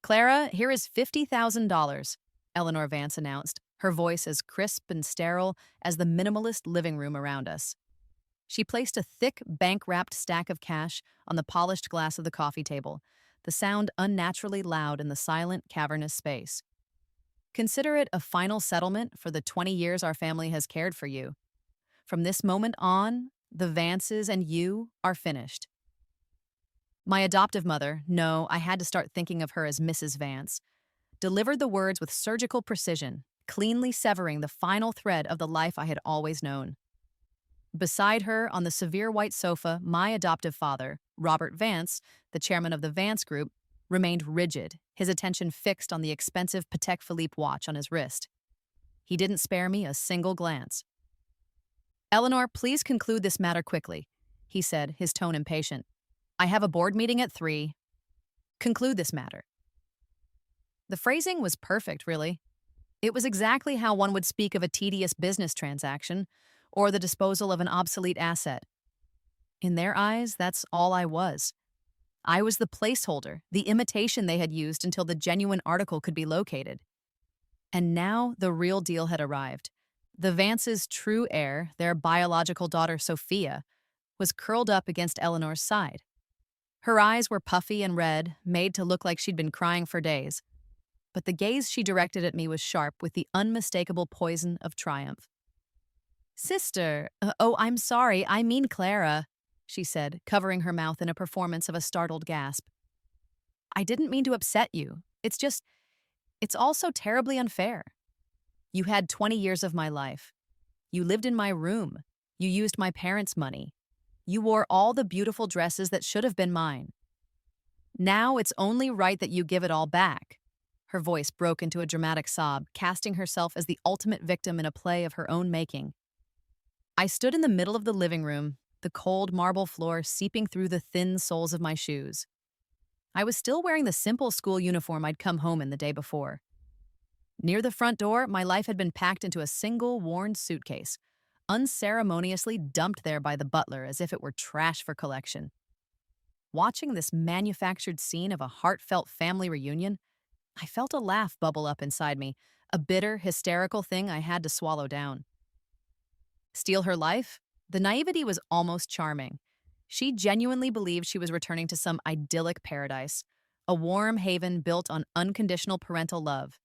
Clara, here is $50,000, Eleanor Vance announced, her voice as crisp and sterile as the minimalist living room around us. She placed a thick, bank-wrapped stack of cash on the polished glass of the coffee table, the sound unnaturally loud in the silent, cavernous space. Consider it a final settlement for the 20 years our family has cared for you. From this moment on, the Vances and you are finished. My adoptive mother, no, I had to start thinking of her as Mrs. Vance, delivered the words with surgical precision, cleanly severing the final thread of the life I had always known. Beside her, on the severe white sofa, my adoptive father, Robert Vance, the chairman of the Vance Group, remained rigid, his attention fixed on the expensive Patek Philippe watch on his wrist. He didn't spare me a single glance. "Eleanor, please conclude this matter quickly," he said, his tone impatient. "I have a board meeting at 3. Conclude this matter." The phrasing was perfect, really. It was exactly how one would speak of a tedious business transaction or the disposal of an obsolete asset. In their eyes, that's all I was. I was the placeholder, the imitation they had used until the genuine article could be located. And now the real deal had arrived. The Vance's true heir, their biological daughter Sophia, was curled up against Eleanor's side. Her eyes were puffy and red, made to look like she'd been crying for days. But the gaze she directed at me was sharp with the unmistakable poison of triumph. "Sister, oh, I'm sorry, I mean Clara," she said, covering her mouth in a performance of a startled gasp. "I didn't mean to upset you. It's all so terribly unfair. You had 20 years of my life. You lived in my room. You used my parents' money. You wore all the beautiful dresses that should have been mine. Now it's only right that you give it all back." Her voice broke into a dramatic sob, casting herself as the ultimate victim in a play of her own making. I stood in the middle of the living room, the cold marble floor seeping through the thin soles of my shoes. I was still wearing the simple school uniform I'd come home in the day before. Near the front door, my life had been packed into a single worn suitcase, unceremoniously dumped there by the butler as if it were trash for collection. Watching this manufactured scene of a heartfelt family reunion, I felt a laugh bubble up inside me, a bitter, hysterical thing I had to swallow down. Steal her life? The naivety was almost charming. She genuinely believed she was returning to some idyllic paradise, a warm haven built on unconditional parental love.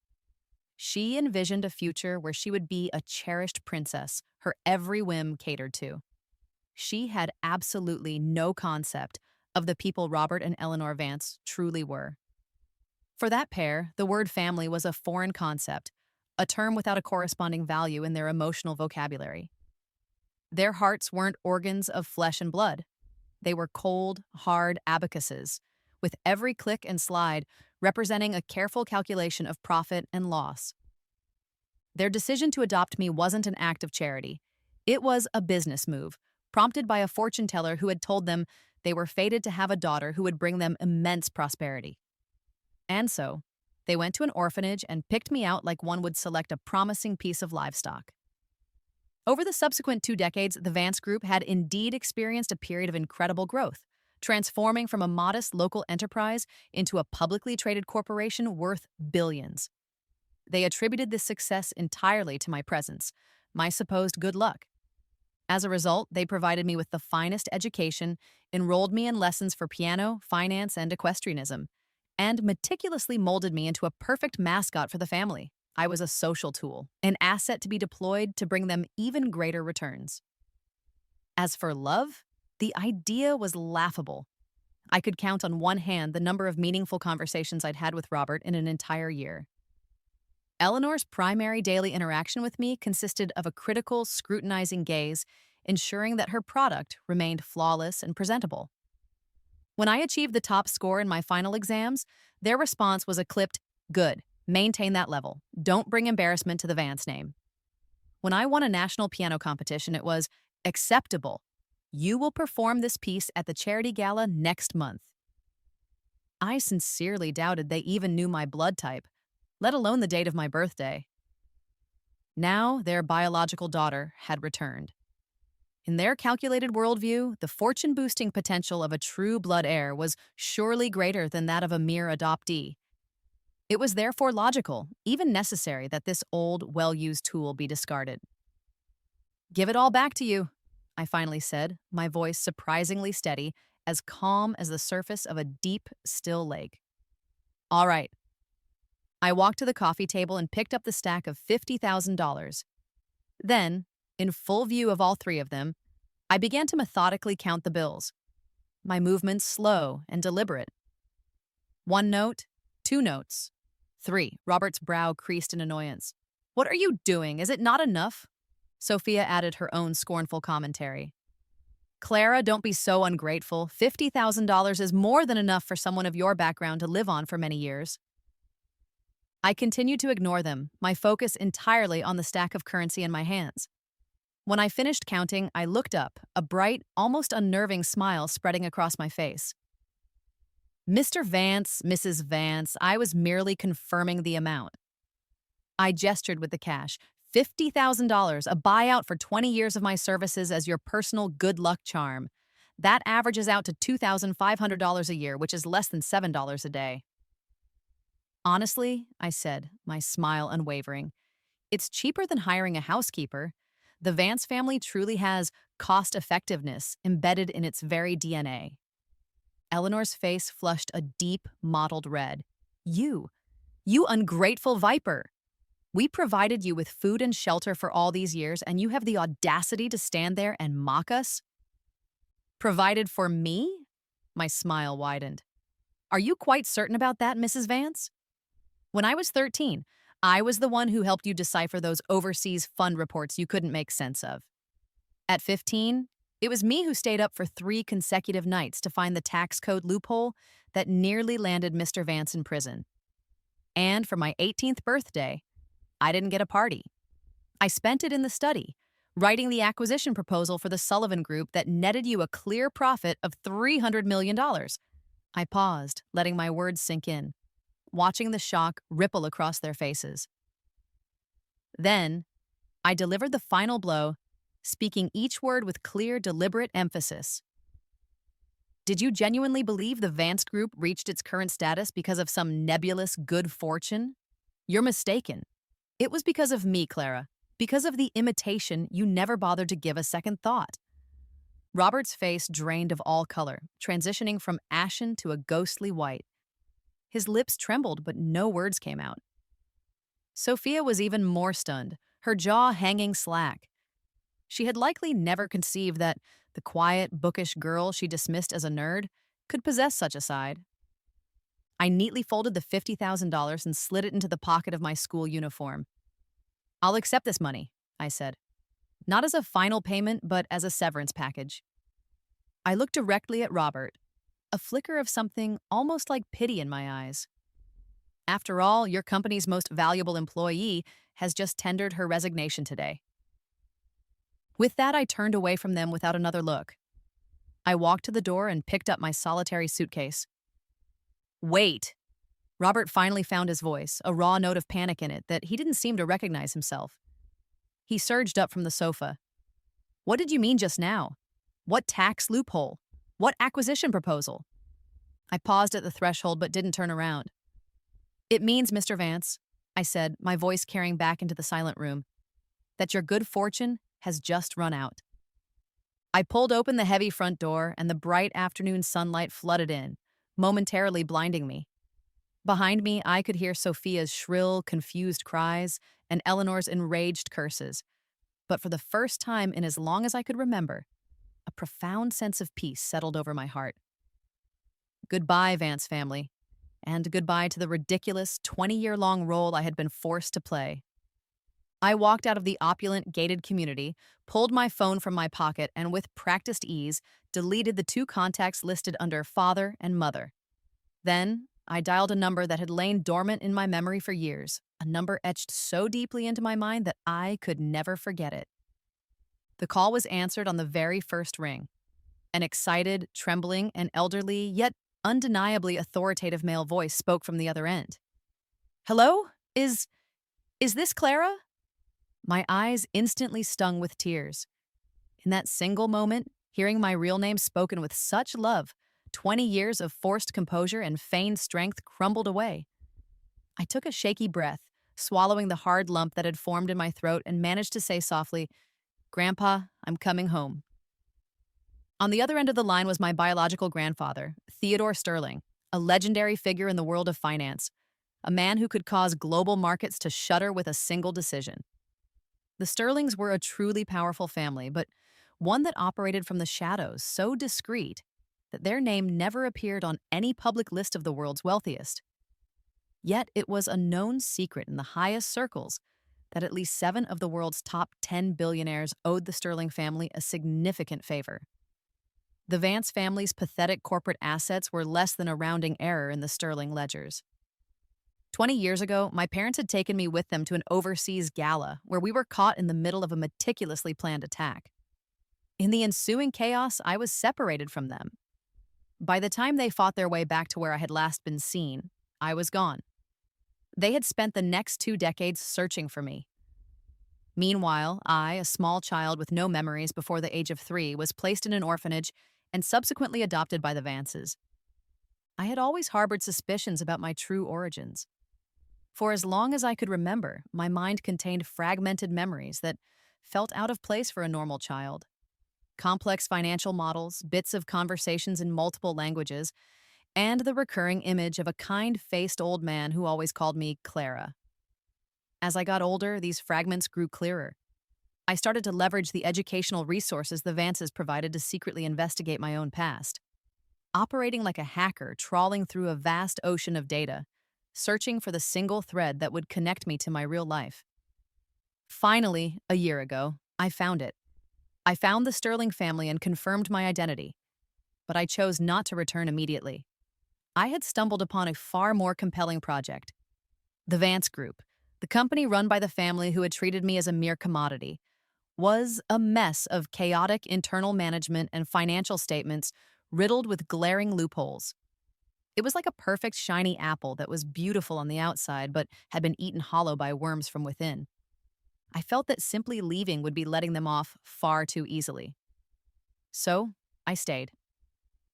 She envisioned a future where she would be a cherished princess, her every whim catered to. She had absolutely no concept of the people Robert and Eleanor Vance truly were. For that pair, the word family was a foreign concept, a term without a corresponding value in their emotional vocabulary. Their hearts weren't organs of flesh and blood. They were cold, hard abacuses, with every click and slide representing a careful calculation of profit and loss. Their decision to adopt me wasn't an act of charity. It was a business move, prompted by a fortune teller who had told them they were fated to have a daughter who would bring them immense prosperity. And so, they went to an orphanage and picked me out like one would select a promising piece of livestock. Over the subsequent 2 decades, the Vance Group had indeed experienced a period of incredible growth, transforming from a modest local enterprise into a publicly traded corporation worth billions. They attributed this success entirely to my presence, my supposed good luck. As a result, they provided me with the finest education, enrolled me in lessons for piano, finance, and equestrianism, and meticulously molded me into a perfect mascot for the family. I was a social tool, an asset to be deployed to bring them even greater returns. As for love, the idea was laughable. I could count on one hand the number of meaningful conversations I'd had with Robert in an entire year. Eleanor's primary daily interaction with me consisted of a critical, scrutinizing gaze, ensuring that her product remained flawless and presentable. When I achieved the top score in my final exams, their response was a clipped, "Good. Maintain that level. Don't bring embarrassment to the Vance name." When I won a national piano competition, it was acceptable. You will perform this piece at the charity gala next month. I sincerely doubted they even knew my blood type, let alone the date of my birthday. Now their biological daughter had returned. In their calculated worldview, the fortune-boosting potential of a true blood heir was surely greater than that of a mere adoptee. It was therefore logical, even necessary, that this old, well-used tool be discarded. Give it all back to you, I finally said, my voice surprisingly steady, as calm as the surface of a deep, still lake. All right. I walked to the coffee table and picked up the stack of $50,000. Then, in full view of all three of them, I began to methodically count the bills, my movements slow and deliberate. 1 note, 2 notes, 3. Robert's brow creased in annoyance. What are you doing? Is it not enough? Sophia added her own scornful commentary. Clara, don't be so ungrateful. $50,000 is more than enough for someone of your background to live on for many years. I continued to ignore them, my focus entirely on the stack of currency in my hands. When I finished counting, I looked up, a bright, almost unnerving smile spreading across my face. Mr. Vance, Mrs. Vance, I was merely confirming the amount. I gestured with the cash. $50,000, a buyout for 20 years of my services as your personal good luck charm. That averages out to $2,500 a year, which is less than $7 a day. Honestly, I said, my smile unwavering, it's cheaper than hiring a housekeeper. The Vance family truly has cost effectiveness embedded in its very DNA. Eleanor's face flushed a deep, mottled red. You ungrateful viper! We provided you with food and shelter for all these years, and you have the audacity to stand there and mock us? Provided for me? My smile widened. Are you quite certain about that, Mrs. Vance? When I was 13, I was the one who helped you decipher those overseas fund reports you couldn't make sense of. At 15, it was me who stayed up for 3 consecutive nights to find the tax code loophole that nearly landed Mr. Vance in prison. And for my 18th birthday, I didn't get a party. I spent it in the study, writing the acquisition proposal for the Sullivan Group that netted you a clear profit of $300 million. I paused, letting my words sink in, watching the shock ripple across their faces. Then, I delivered the final blow, speaking each word with clear, deliberate emphasis. Did you genuinely believe the Vance Group reached its current status because of some nebulous good fortune? You're mistaken. It was because of me, Clara, because of the imitation you never bothered to give a second thought. Robert's face drained of all color, transitioning from ashen to a ghostly white. His lips trembled, but no words came out. Sophia was even more stunned, her jaw hanging slack. She had likely never conceived that the quiet, bookish girl she dismissed as a nerd could possess such a side. I neatly folded the $50,000 and slid it into the pocket of my school uniform. I'll accept this money, I said. Not as a final payment, but as a severance package. I looked directly at Robert, a flicker of something almost like pity in my eyes. After all, your company's most valuable employee has just tendered her resignation today. With that, I turned away from them without another look. I walked to the door and picked up my solitary suitcase. Wait! Robert finally found his voice, a raw note of panic in it that he didn't seem to recognize himself. He surged up from the sofa. What did you mean just now? What tax loophole? What acquisition proposal? I paused at the threshold but didn't turn around. It means, Mr. Vance, I said, my voice carrying back into the silent room, that your good fortune has just run out. I pulled open the heavy front door and the bright afternoon sunlight flooded in, momentarily blinding me. Behind me, I could hear Sophia's shrill, confused cries and Eleanor's enraged curses. But for the first time in as long as I could remember, a profound sense of peace settled over my heart. Goodbye, Vance family, and goodbye to the ridiculous 20-year-long role I had been forced to play. I walked out of the opulent, gated community, pulled my phone from my pocket, and with practiced ease, deleted the 2 contacts listed under father and mother. Then, I dialed a number that had lain dormant in my memory for years, a number etched so deeply into my mind that I could never forget it. The call was answered on the very first ring. An excited, trembling, and elderly, yet undeniably authoritative male voice spoke from the other end. Hello? Is this Clara? My eyes instantly stung with tears. In that single moment, hearing my real name spoken with such love, 20 years of forced composure and feigned strength crumbled away. I took a shaky breath, swallowing the hard lump that had formed in my throat, and managed to say softly, "Grandpa, I'm coming home." On the other end of the line was my biological grandfather, Theodore Sterling, a legendary figure in the world of finance, a man who could cause global markets to shudder with a single decision. The Sterlings were a truly powerful family, but one that operated from the shadows, so discreet that their name never appeared on any public list of the world's wealthiest. Yet it was a known secret in the highest circles that at least 7 of the world's top 10 billionaires owed the Sterling family a significant favor. The Vance family's pathetic corporate assets were less than a rounding error in the Sterling ledgers. 20 years ago, my parents had taken me with them to an overseas gala where we were caught in the middle of a meticulously planned attack. In the ensuing chaos, I was separated from them. By the time they fought their way back to where I had last been seen, I was gone. They had spent the next 2 decades searching for me. Meanwhile, I, a small child with no memories before the age of 3, was placed in an orphanage and subsequently adopted by the Vances. I had always harbored suspicions about my true origins. For as long as I could remember, my mind contained fragmented memories that felt out of place for a normal child. Complex financial models, bits of conversations in multiple languages, and the recurring image of a kind-faced old man who always called me Clara. As I got older, these fragments grew clearer. I started to leverage the educational resources the Vances provided to secretly investigate my own past. Operating like a hacker trawling through a vast ocean of data, searching for the single thread that would connect me to my real life. Finally, a year ago, I found it. I found the Sterling family and confirmed my identity, but I chose not to return immediately. I had stumbled upon a far more compelling project. The Vance Group, the company run by the family who had treated me as a mere commodity, was a mess of chaotic internal management and financial statements riddled with glaring loopholes. It was like a perfect shiny apple that was beautiful on the outside but had been eaten hollow by worms from within. I felt that simply leaving would be letting them off far too easily. So, I stayed.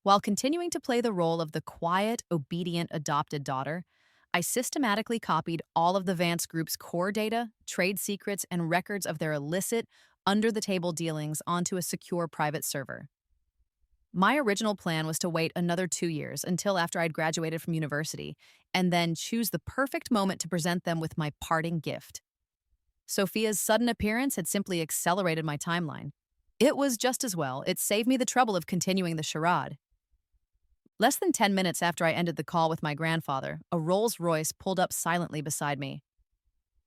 While continuing to play the role of the quiet, obedient adopted daughter, I systematically copied all of the Vance Group's core data, trade secrets, and records of their illicit, under-the-table dealings onto a secure private server. My original plan was to wait another 2 years until after I'd graduated from university, and then choose the perfect moment to present them with my parting gift. Sophia's sudden appearance had simply accelerated my timeline. It was just as well. It saved me the trouble of continuing the charade. Less than 10 minutes after I ended the call with my grandfather, a Rolls-Royce pulled up silently beside me.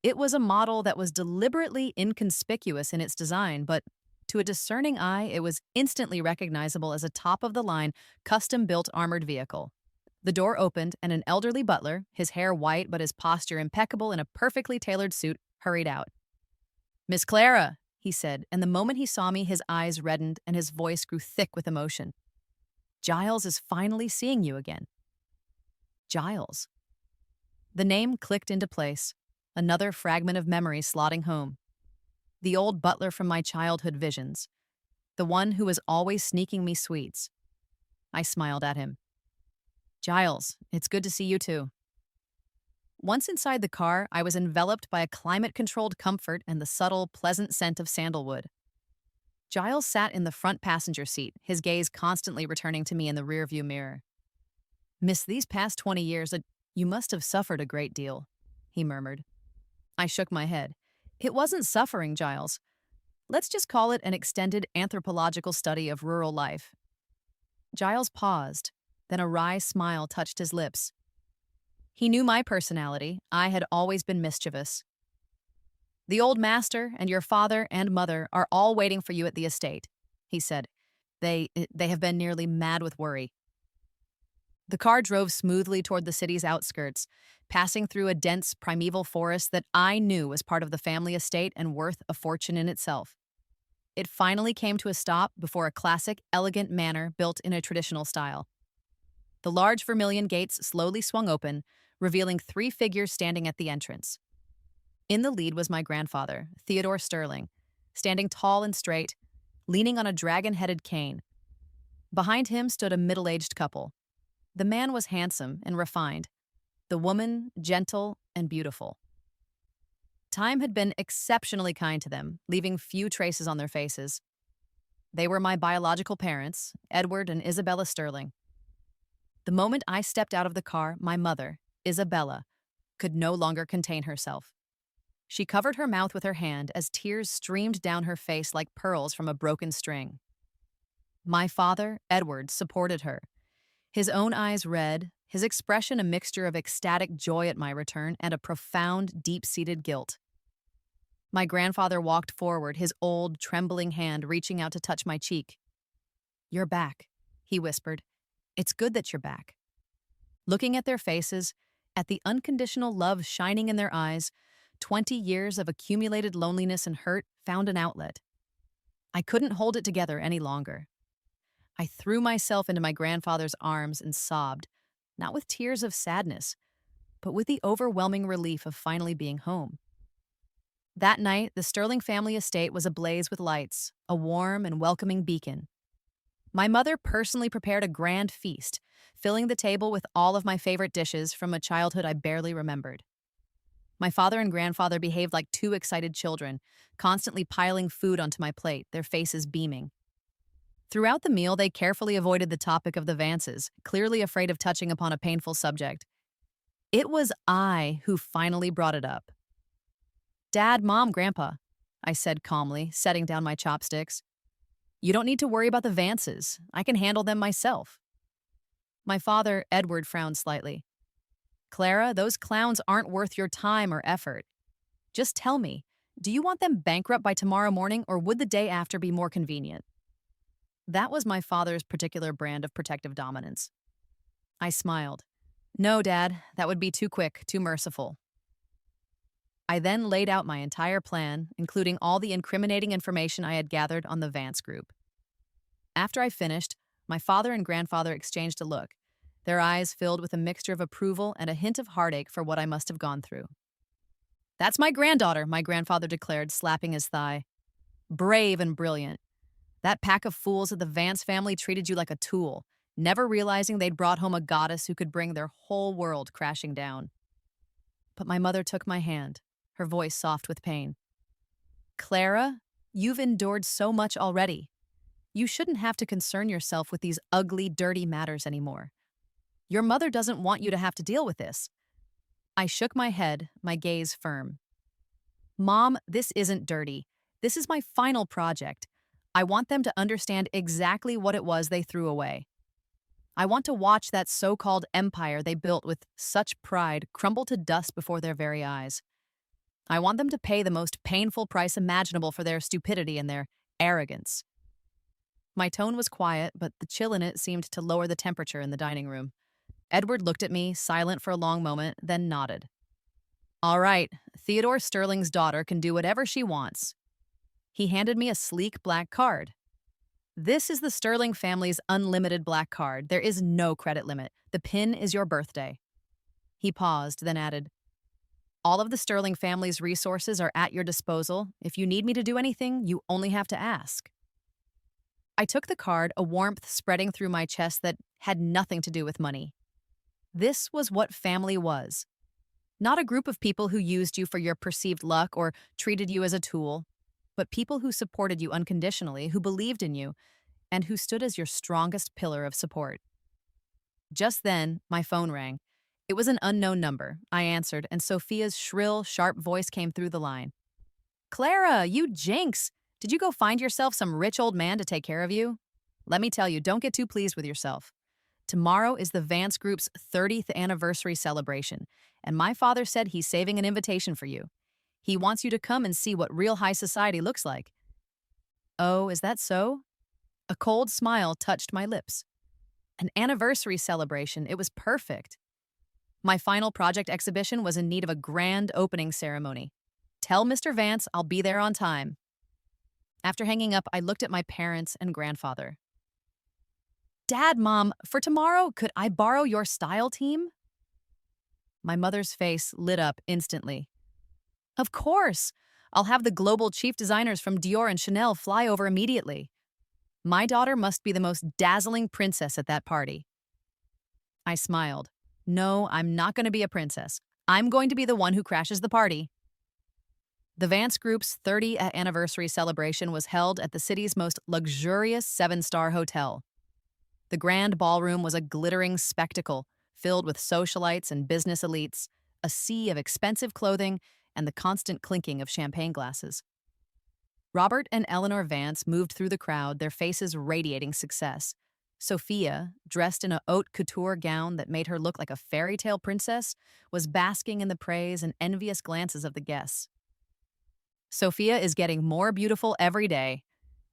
It was a model that was deliberately inconspicuous in its design, but to a discerning eye, it was instantly recognizable as a top-of-the-line, custom-built armored vehicle. The door opened, and an elderly butler, his hair white but his posture impeccable in a perfectly tailored suit, hurried out. "Miss Clara," he said, and the moment he saw me, his eyes reddened and his voice grew thick with emotion. "Giles is finally seeing you again." Giles. The name clicked into place, another fragment of memory slotting home. The old butler from my childhood visions, the one who was always sneaking me sweets. I smiled at him. "Giles, it's good to see you too." Once inside the car, I was enveloped by a climate-controlled comfort and the subtle, pleasant scent of sandalwood. Giles sat in the front passenger seat, his gaze constantly returning to me in the rearview mirror. "Miss, these past 20 years, you must have suffered a great deal," he murmured. I shook my head. "It wasn't suffering, Giles. Let's just call it an extended anthropological study of rural life." Giles paused, then a wry smile touched his lips. He knew my personality. I had always been mischievous. "The old master and your father and mother are all waiting for you at the estate," he said. They have been nearly mad with worry." The car drove smoothly toward the city's outskirts, passing through a dense primeval forest that I knew was part of the family estate and worth a fortune in itself. It finally came to a stop before a classic, elegant manor built in a traditional style. The large vermilion gates slowly swung open, revealing 3 figures standing at the entrance. In the lead was my grandfather, Theodore Sterling, standing tall and straight, leaning on a dragon-headed cane. Behind him stood a middle-aged couple. The man was handsome and refined, the woman gentle and beautiful. Time had been exceptionally kind to them, leaving few traces on their faces. They were my biological parents, Edward and Isabella Sterling. The moment I stepped out of the car, my mother, Isabella, could no longer contain herself. She covered her mouth with her hand as tears streamed down her face like pearls from a broken string. My father, Edward, supported her, his own eyes red, his expression a mixture of ecstatic joy at my return and a profound, deep-seated guilt. My grandfather walked forward, his old, trembling hand reaching out to touch my cheek. "You're back," he whispered. "It's good that you're back." Looking at their faces, at the unconditional love shining in their eyes, 20 years of accumulated loneliness and hurt found an outlet. I couldn't hold it together any longer. I threw myself into my grandfather's arms and sobbed, not with tears of sadness, but with the overwhelming relief of finally being home. That night, the Sterling family estate was ablaze with lights, a warm and welcoming beacon. My mother personally prepared a grand feast, filling the table with all of my favorite dishes from a childhood I barely remembered. My father and grandfather behaved like two excited children, constantly piling food onto my plate, their faces beaming. Throughout the meal, they carefully avoided the topic of the Vances, clearly afraid of touching upon a painful subject. It was I who finally brought it up. "Dad, Mom, Grandpa," I said calmly, setting down my chopsticks. "You don't need to worry about the Vances. I can handle them myself." My father, Edward, frowned slightly. "Clara, those clowns aren't worth your time or effort. Just tell me, do you want them bankrupt by tomorrow morning or would the day after be more convenient?" That was my father's particular brand of protective dominance. I smiled. "No, Dad, that would be too quick, too merciful." I then laid out my entire plan, including all the incriminating information I had gathered on the Vance group. After I finished, my father and grandfather exchanged a look, their eyes filled with a mixture of approval and a hint of heartache for what I must have gone through. "That's my granddaughter," my grandfather declared, slapping his thigh. "Brave and brilliant. That pack of fools of the Vance family treated you like a tool, never realizing they'd brought home a goddess who could bring their whole world crashing down." But my mother took my hand, her voice soft with pain. "Clara, you've endured so much already. You shouldn't have to concern yourself with these ugly, dirty matters anymore. Your mother doesn't want you to have to deal with this." I shook my head, my gaze firm. "Mom, this isn't dirty. This is my final project. I want them to understand exactly what it was they threw away. I want to watch that so-called empire they built with such pride crumble to dust before their very eyes. I want them to pay the most painful price imaginable for their stupidity and their arrogance." My tone was quiet, but the chill in it seemed to lower the temperature in the dining room. Edward looked at me, silent for a long moment, then nodded. "All right, Theodore Sterling's daughter can do whatever she wants." He handed me a sleek black card. "This is the Sterling family's unlimited black card. There is no credit limit. The PIN is your birthday." He paused, then added, "All of the Sterling family's resources are at your disposal. If you need me to do anything, you only have to ask." I took the card, a warmth spreading through my chest that had nothing to do with money. This was what family was. Not a group of people who used you for your perceived luck or treated you as a tool, but people who supported you unconditionally, who believed in you, and who stood as your strongest pillar of support. Just then, my phone rang. It was an unknown number. I answered, and Sophia's shrill, sharp voice came through the line. "Clara, you jinx! Did you go find yourself some rich old man to take care of you? Let me tell you, don't get too pleased with yourself. Tomorrow is the Vance Group's 30th anniversary celebration, and my father said he's saving an invitation for you. He wants you to come and see what real high society looks like." "Oh, is that so?" A cold smile touched my lips. An anniversary celebration. It was perfect. My final project exhibition was in need of a grand opening ceremony. "Tell Mr. Vance I'll be there on time." After hanging up, I looked at my parents and grandfather. "Dad, Mom, for tomorrow, could I borrow your style team?" My mother's face lit up instantly. "Of course! I'll have the global chief designers from Dior and Chanel fly over immediately. My daughter must be the most dazzling princess at that party." I smiled. "No, I'm not going to be a princess. I'm going to be the one who crashes the party. The Vance Group's 30th anniversary celebration was held at the city's most luxurious seven-star hotel. The grand ballroom was a glittering spectacle filled with socialites and business elites, a sea of expensive clothing, and the constant clinking of champagne glasses. Robert and Eleanor Vance moved through the crowd, their faces radiating success. Sophia, dressed in a haute couture gown that made her look like a fairy tale princess, was basking in the praise and envious glances of the guests. Sophia is getting more beautiful every day.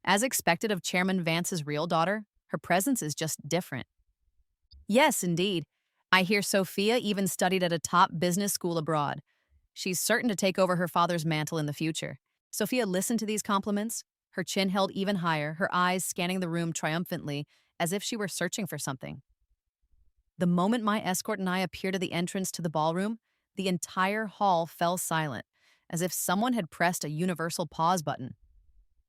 As expected of Chairman Vance's real daughter, her presence is just different. Yes, indeed. I hear Sophia even studied at a top business school abroad. She's certain to take over her father's mantle in the future. Sophia listened to these compliments, her chin held even higher, her eyes scanning the room triumphantly, as if she were searching for something. The moment my escort and I appeared at the entrance to the ballroom, the entire hall fell silent, as if someone had pressed a universal pause button.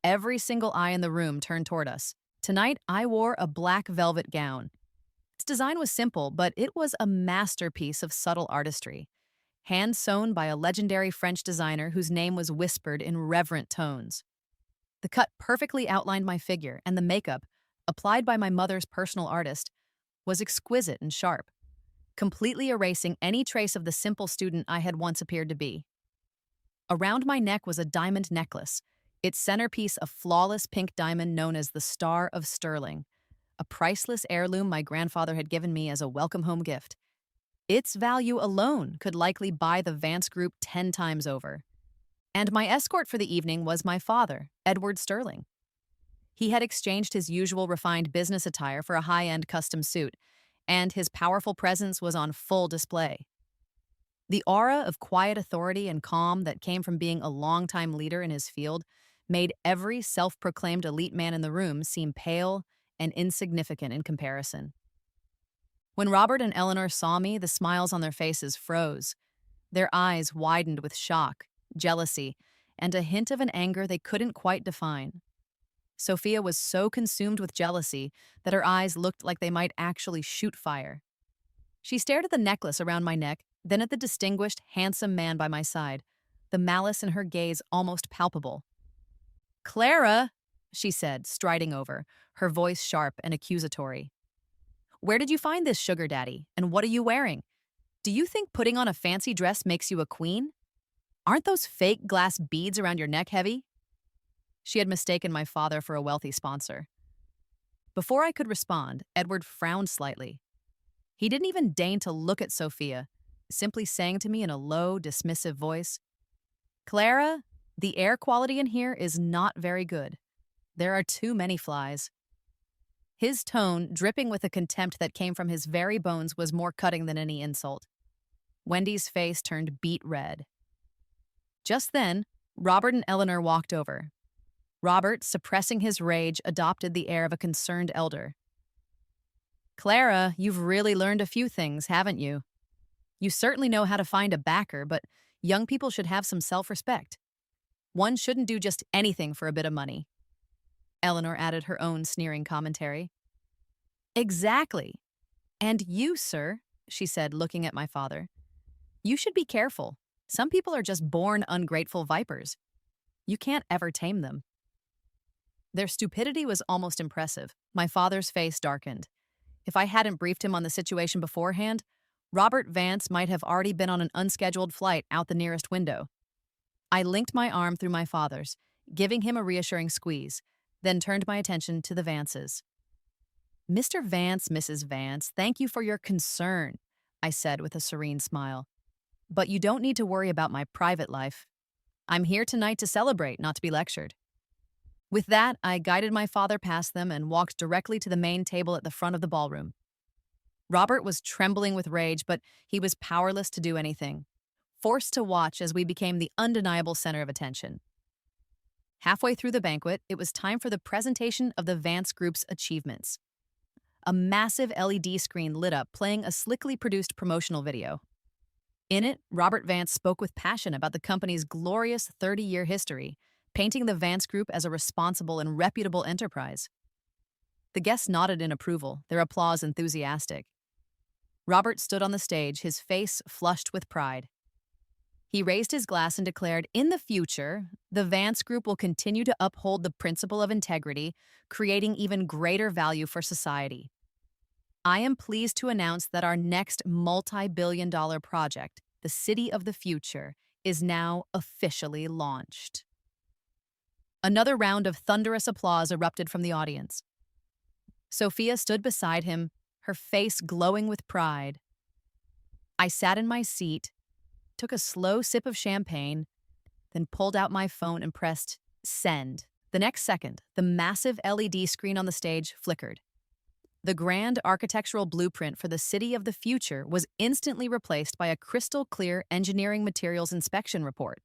Every single eye in the room turned toward us. Tonight, I wore a black velvet gown. Its design was simple, but it was a masterpiece of subtle artistry, hand-sewn by a legendary French designer whose name was whispered in reverent tones. The cut perfectly outlined my figure, and the makeup, applied by my mother's personal artist, was exquisite and sharp, completely erasing any trace of the simple student I had once appeared to be. Around my neck was a diamond necklace, its centerpiece a flawless pink diamond known as the Star of Sterling, a priceless heirloom my grandfather had given me as a welcome home gift. Its value alone could likely buy the Vance Group 10 times over. And my escort for the evening was my father, Edward Sterling. He had exchanged his usual refined business attire for a high-end custom suit, and his powerful presence was on full display. The aura of quiet authority and calm that came from being a longtime leader in his field made every self-proclaimed elite man in the room seem pale and insignificant in comparison. When Robert and Eleanor saw me, the smiles on their faces froze. Their eyes widened with shock, jealousy, and a hint of an anger they couldn't quite define. Sophia was so consumed with jealousy that her eyes looked like they might actually shoot fire. She stared at the necklace around my neck, then at the distinguished, handsome man by my side, the malice in her gaze almost palpable. "Clara," she said, striding over, her voice sharp and accusatory. "Where did you find this sugar daddy, and what are you wearing? Do you think putting on a fancy dress makes you a queen? Aren't those fake glass beads around your neck heavy?" She had mistaken my father for a wealthy sponsor. Before I could respond, Edward frowned slightly. He didn't even deign to look at Sophia, simply saying to me in a low, dismissive voice, "Clara, the air quality in here is not very good. There are too many flies." His tone, dripping with a contempt that came from his very bones, was more cutting than any insult. Wendy's face turned beet red. Just then, Robert and Eleanor walked over. Robert, suppressing his rage, adopted the air of a concerned elder. "Clara, you've really learned a few things, haven't you? You certainly know how to find a backer, but young people should have some self-respect. One shouldn't do just anything for a bit of money." Eleanor added her own sneering commentary. "Exactly. And you, sir," she said, looking at my father, "you should be careful. Some people are just born ungrateful vipers. You can't ever tame them." Their stupidity was almost impressive. My father's face darkened. If I hadn't briefed him on the situation beforehand, Robert Vance might have already been on an unscheduled flight out the nearest window. I linked my arm through my father's, giving him a reassuring squeeze, then turned my attention to the Vances. "Mr. Vance, Mrs. Vance, thank you for your concern," I said with a serene smile. "But you don't need to worry about my private life. I'm here tonight to celebrate, not to be lectured." With that, I guided my father past them and walked directly to the main table at the front of the ballroom. Robert was trembling with rage, but he was powerless to do anything, forced to watch as we became the undeniable center of attention. Halfway through the banquet, it was time for the presentation of the Vance Group's achievements. A massive LED screen lit up, playing a slickly produced promotional video. In it, Robert Vance spoke with passion about the company's glorious 30-year history, painting the Vance Group as a responsible and reputable enterprise. The guests nodded in approval, their applause enthusiastic. Robert stood on the stage, his face flushed with pride. He raised his glass and declared, "In the future, the Vance Group will continue to uphold the principle of integrity, creating even greater value for society. I am pleased to announce that our next multi-billion-dollar project, the City of the Future, is now officially launched." Another round of thunderous applause erupted from the audience. Sophia stood beside him, her face glowing with pride. I sat in my seat, took a slow sip of champagne, then pulled out my phone and pressed send. The next second, the massive LED screen on the stage flickered. The grand architectural blueprint for the City of the Future was instantly replaced by a crystal-clear engineering materials inspection report.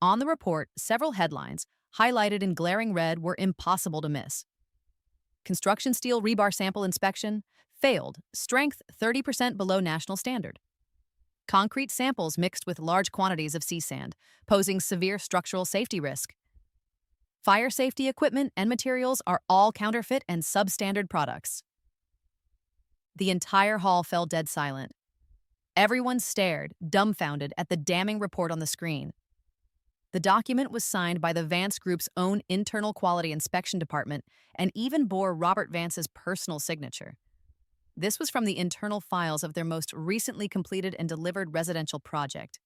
On the report, several headlines, highlighted in glaring red, were impossible to miss. Construction steel rebar sample inspection failed, strength 30% below national standard. Concrete samples mixed with large quantities of sea sand, posing severe structural safety risk. Fire safety equipment and materials are all counterfeit and substandard products. The entire hall fell dead silent. Everyone stared, dumbfounded, at the damning report on the screen. The document was signed by the Vance Group's own internal quality inspection department and even bore Robert Vance's personal signature. This was from the internal files of their most recently completed and delivered residential project.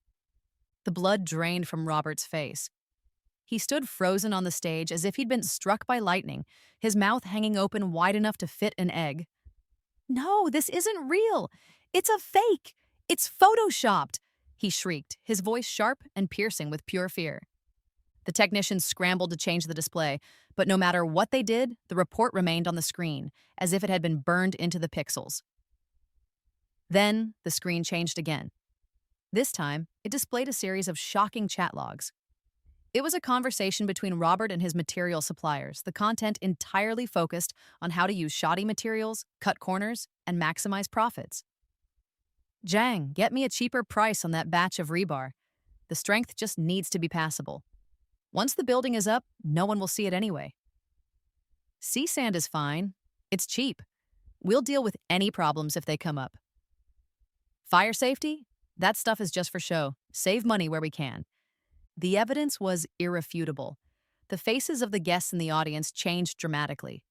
The blood drained from Robert's face. He stood frozen on the stage as if he'd been struck by lightning, his mouth hanging open wide enough to fit an egg. "No, this isn't real! It's a fake! It's photoshopped!" he shrieked, his voice sharp and piercing with pure fear. The technicians scrambled to change the display, but no matter what they did, the report remained on the screen, as if it had been burned into the pixels. Then, the screen changed again. This time, it displayed a series of shocking chat logs. It was a conversation between Robert and his material suppliers, the content entirely focused on how to use shoddy materials, cut corners, and maximize profits. "Jang, get me a cheaper price on that batch of rebar. The strength just needs to be passable. Once the building is up, no one will see it anyway. Sea sand is fine. It's cheap. We'll deal with any problems if they come up. Fire safety? That stuff is just for show. Save money where we can." The evidence was irrefutable. The faces of the guests in the audience changed dramatically.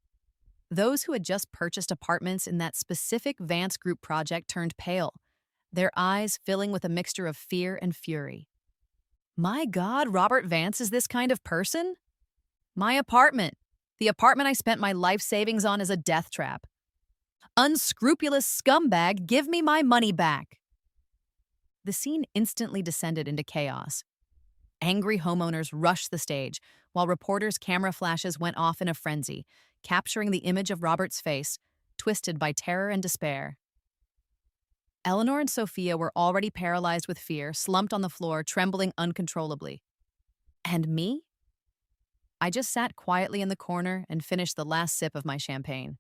Those who had just purchased apartments in that specific Vance Group project turned pale, their eyes filling with a mixture of fear and fury. "My God, Robert Vance is this kind of person? My apartment, the apartment I spent my life savings on, is a death trap. Unscrupulous scumbag, give me my money back." The scene instantly descended into chaos. Angry homeowners rushed the stage, while reporters' camera flashes went off in a frenzy, capturing the image of Robert's face, twisted by terror and despair. Eleanor and Sophia were already paralyzed with fear, slumped on the floor, trembling uncontrollably. And me? I just sat quietly in the corner and finished the last sip of my champagne.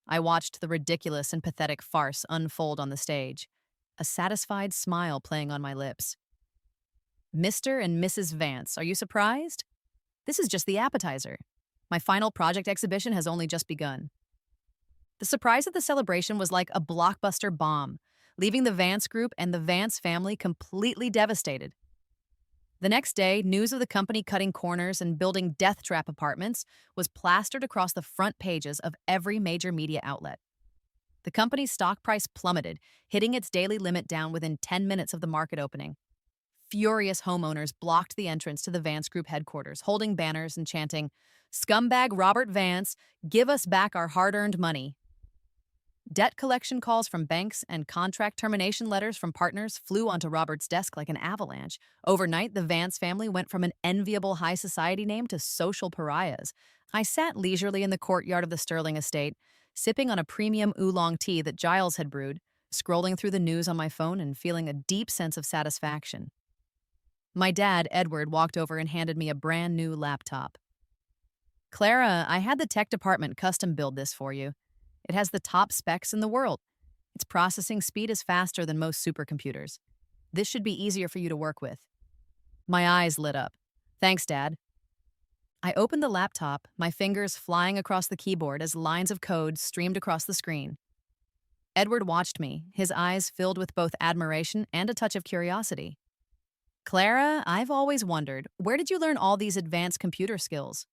I watched the ridiculous and pathetic farce unfold on the stage, a satisfied smile playing on my lips. "Mr. and Mrs. Vance, are you surprised? This is just the appetizer. My final project exhibition has only just begun." The surprise at the celebration was like a blockbuster bomb, leaving the Vance Group and the Vance family completely devastated. The next day, news of the company cutting corners and building death trap apartments was plastered across the front pages of every major media outlet. The company's stock price plummeted, hitting its daily limit down within 10 minutes of the market opening. Furious homeowners blocked the entrance to the Vance Group headquarters, holding banners and chanting, "Scumbag Robert Vance, give us back our hard-earned money." Debt collection calls from banks and contract termination letters from partners flew onto Robert's desk like an avalanche. Overnight, the Vance family went from an enviable high society name to social pariahs. I sat leisurely in the courtyard of the Sterling estate, sipping on a premium oolong tea that Giles had brewed, scrolling through the news on my phone and feeling a deep sense of satisfaction. My dad, Edward, walked over and handed me a brand new laptop. "Clara, I had the tech department custom build this for you. It has the top specs in the world. Its processing speed is faster than most supercomputers. This should be easier for you to work with." My eyes lit up. "Thanks, Dad." I opened the laptop, my fingers flying across the keyboard as lines of code streamed across the screen. Edward watched me, his eyes filled with both admiration and a touch of curiosity. Clara, I've always wondered, where did you learn all these advanced computer skills?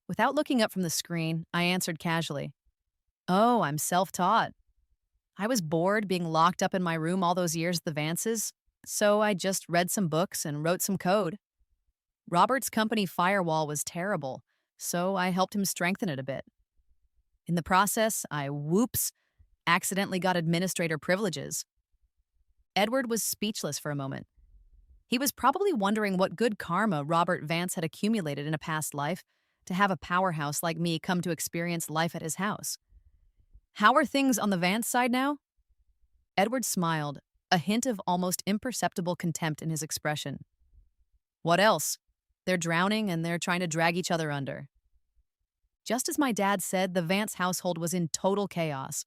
Without looking up from the screen, I answered casually, Oh, I'm self taught. I was bored being locked up in my room all those years at the Vances, so I just read some books and wrote some code. Robert's company firewall was terrible, so I helped him strengthen it a bit. In the process, I accidentally got administrator privileges. Edward was speechless for a moment. He was probably wondering what good karma Robert Vance had accumulated in a past life to have a powerhouse like me come to experience life at his house. How are things on the Vance side now? Edward smiled, a hint of almost imperceptible contempt in his expression. What else? They're drowning and they're trying to drag each other under. Just as my dad said, the Vance household was in total chaos.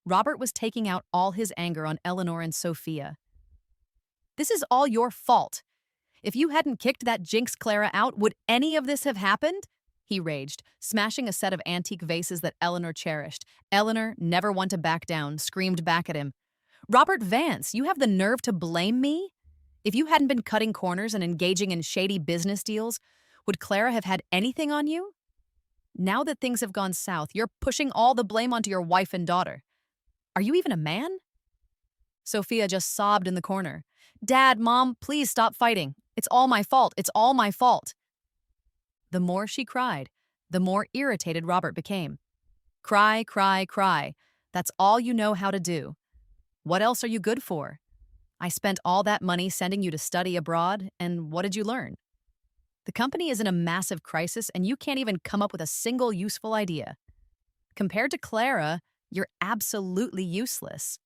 Robert was taking out all his anger on Eleanor and Sophia. This is all your fault. If you hadn't kicked that jinx Clara out, would any of this have happened? He raged, smashing a set of antique vases that Eleanor cherished. Eleanor, never one to back down, screamed back at him. Robert Vance, you have the nerve to blame me? If you hadn't been cutting corners and engaging in shady business deals, would Clara have had anything on you? Now that things have gone south, you're pushing all the blame onto your wife and daughter. Are you even a man? Sophia just sobbed in the corner. Dad, Mom, please stop fighting. It's all my fault. It's all my fault. The more she cried, the more irritated Robert became. Cry, cry, cry. That's all you know how to do. What else are you good for? I spent all that money sending you to study abroad, and what did you learn? The company is in a massive crisis, and you can't even come up with a single useful idea. Compared to Clara, you're absolutely useless.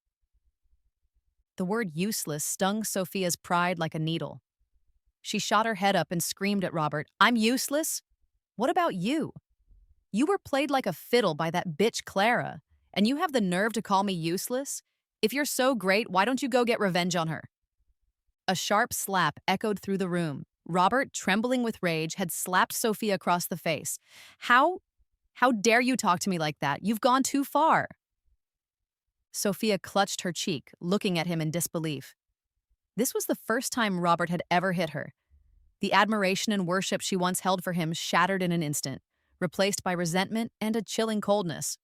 The word useless stung Sophia's pride like a needle. She shot her head up and screamed at Robert, I'm useless? What about you? You were played like a fiddle by that bitch Clara, and you have the nerve to call me useless? If you're so great, why don't you go get revenge on her? A sharp slap echoed through the room. Robert, trembling with rage, had slapped Sophia across the face. How dare you talk to me like that? You've gone too far. Sophia clutched her cheek, looking at him in disbelief. This was the first time Robert had ever hit her. The admiration and worship she once held for him shattered in an instant, replaced by resentment and a chilling coldness.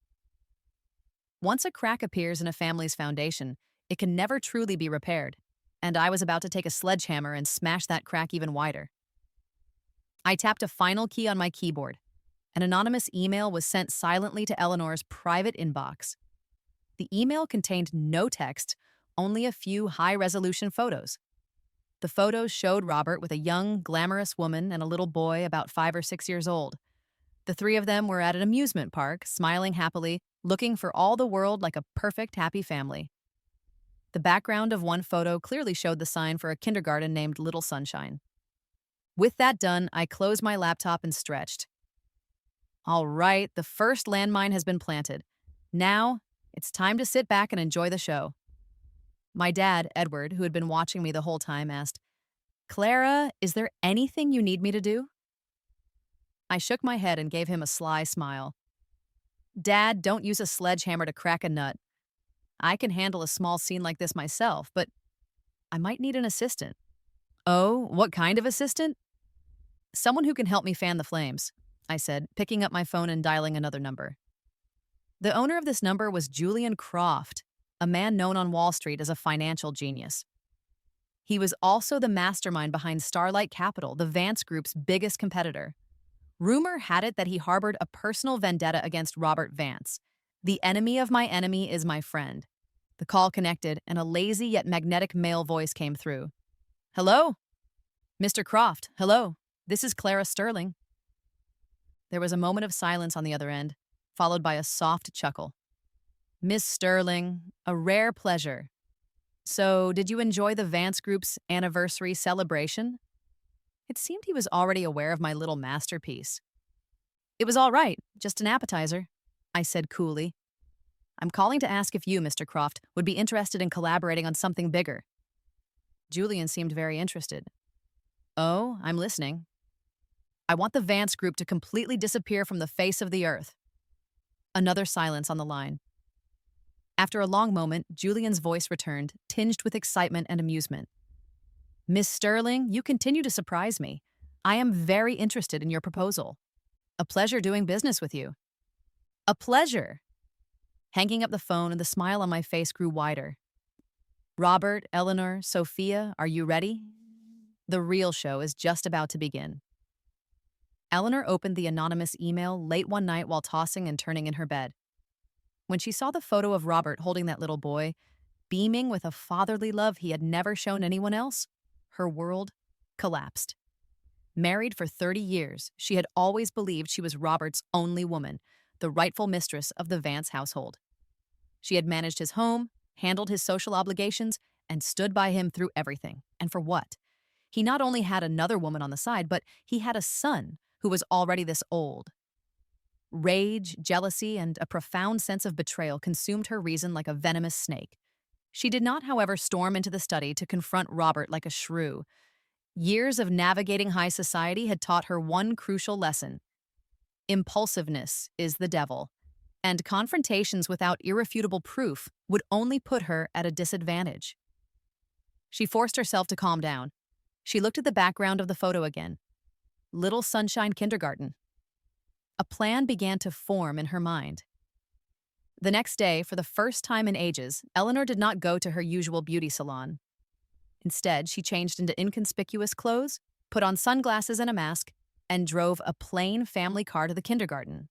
Once a crack appears in a family's foundation, it can never truly be repaired, and I was about to take a sledgehammer and smash that crack even wider. I tapped a final key on my keyboard. An anonymous email was sent silently to Eleanor's private inbox. The email contained no text, only a few high-resolution photos. The photos showed Robert with a young, glamorous woman and a little boy about 5 or 6 years old. The three of them were at an amusement park, smiling happily, looking for all the world like a perfect, happy family. The background of one photo clearly showed the sign for a kindergarten named Little Sunshine. With that done, I closed my laptop and stretched. All right, the first landmine has been planted. Now, it's time to sit back and enjoy the show. My dad, Edward, who had been watching me the whole time, asked, Clara, is there anything you need me to do? I shook my head and gave him a sly smile. Dad, don't use a sledgehammer to crack a nut. I can handle a small scene like this myself, but I might need an assistant. Oh, what kind of assistant? Someone who can help me fan the flames, I said, picking up my phone and dialing another number. The owner of this number was Julian Croft, a man known on Wall Street as a financial genius. He was also the mastermind behind Starlight Capital, the Vance Group's biggest competitor. Rumor had it that he harbored a personal vendetta against Robert Vance. The enemy of my enemy is my friend. The call connected, and a lazy yet magnetic male voice came through. Hello? Mr. Croft, hello. This is Clara Sterling. There was a moment of silence on the other end, followed by a soft chuckle. Miss Sterling, a rare pleasure. So, did you enjoy the Vance Group's anniversary celebration? It seemed he was already aware of my little masterpiece. It was all right, just an appetizer, I said coolly. I'm calling to ask if you, Mr. Croft, would be interested in collaborating on something bigger. Julian seemed very interested. Oh, I'm listening. I want the Vance Group to completely disappear from the face of the earth. Another silence on the line. After a long moment, Julian's voice returned, tinged with excitement and amusement. Miss Sterling, you continue to surprise me. I am very interested in your proposal. A pleasure doing business with you. A pleasure. Hanging up the phone, and the smile on my face grew wider. Robert, Eleanor, Sophia, are you ready? The real show is just about to begin. Eleanor opened the anonymous email late one night while tossing and turning in her bed. When she saw the photo of Robert holding that little boy, beaming with a fatherly love he had never shown anyone else, her world collapsed. Married for 30 years, she had always believed she was Robert's only woman, the rightful mistress of the Vance household. She had managed his home, handled his social obligations, and stood by him through everything. And for what? He not only had another woman on the side, but he had a son who was already this old. Rage, jealousy, and a profound sense of betrayal consumed her reason like a venomous snake. She did not, however, storm into the study to confront Robert like a shrew. Years of navigating high society had taught her one crucial lesson. Impulsiveness is the devil, and confrontations without irrefutable proof would only put her at a disadvantage. She forced herself to calm down. She looked at the background of the photo again. Little Sunshine Kindergarten. A plan began to form in her mind. The next day, for the first time in ages, Eleanor did not go to her usual beauty salon. Instead, she changed into inconspicuous clothes, put on sunglasses and a mask, and drove a plain family car to the kindergarten.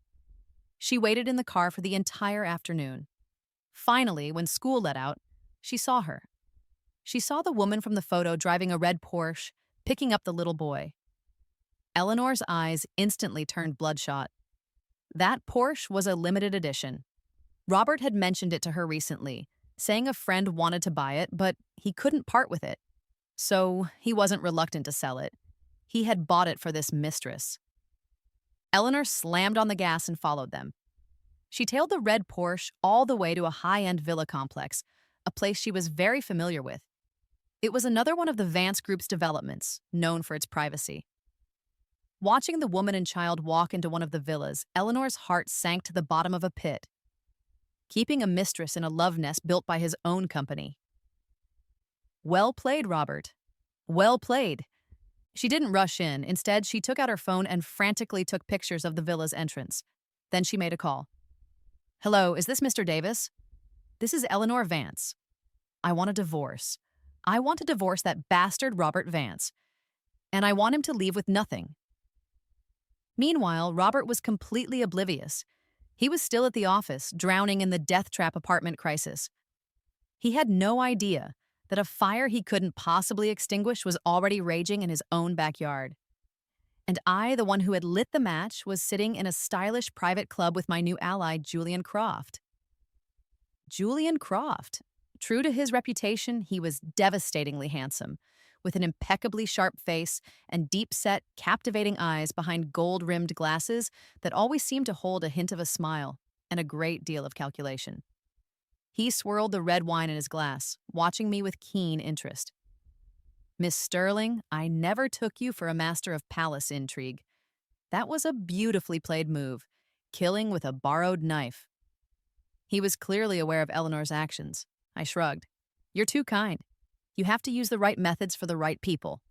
She waited in the car for the entire afternoon. Finally, when school let out, she saw her. She saw the woman from the photo driving a red Porsche, picking up the little boy. Eleanor's eyes instantly turned bloodshot. That Porsche was a limited edition. Robert had mentioned it to her recently, saying a friend wanted to buy it, but he couldn't part with it. So he wasn't reluctant to sell it. He had bought it for this mistress. Eleanor slammed on the gas and followed them. She tailed the red Porsche all the way to a high-end villa complex, a place she was very familiar with. It was another one of the Vance Group's developments, known for its privacy. Watching the woman and child walk into one of the villas, Eleanor's heart sank to the bottom of a pit. Keeping a mistress in a love nest built by his own company. Well played, Robert. Well played. She didn't rush in. Instead, she took out her phone and frantically took pictures of the villa's entrance. Then she made a call. Hello, is this Mr. Davis? This is Eleanor Vance. I want a divorce. I want to divorce that bastard Robert Vance. And I want him to leave with nothing. Meanwhile, Robert was completely oblivious. He was still at the office, drowning in the death trap apartment crisis. He had no idea that a fire he couldn't possibly extinguish was already raging in his own backyard. And I, the one who had lit the match, was sitting in a stylish private club with my new ally, Julian Croft. Julian Croft. True to his reputation, he was devastatingly handsome, with an impeccably sharp face and deep-set, captivating eyes behind gold-rimmed glasses that always seemed to hold a hint of a smile and a great deal of calculation. He swirled the red wine in his glass, watching me with keen interest. Miss Sterling, I never took you for a master of palace intrigue. That was a beautifully played move, killing with a borrowed knife. He was clearly aware of Eleanor's actions. I shrugged. You're too kind. You have to use the right methods for the right people.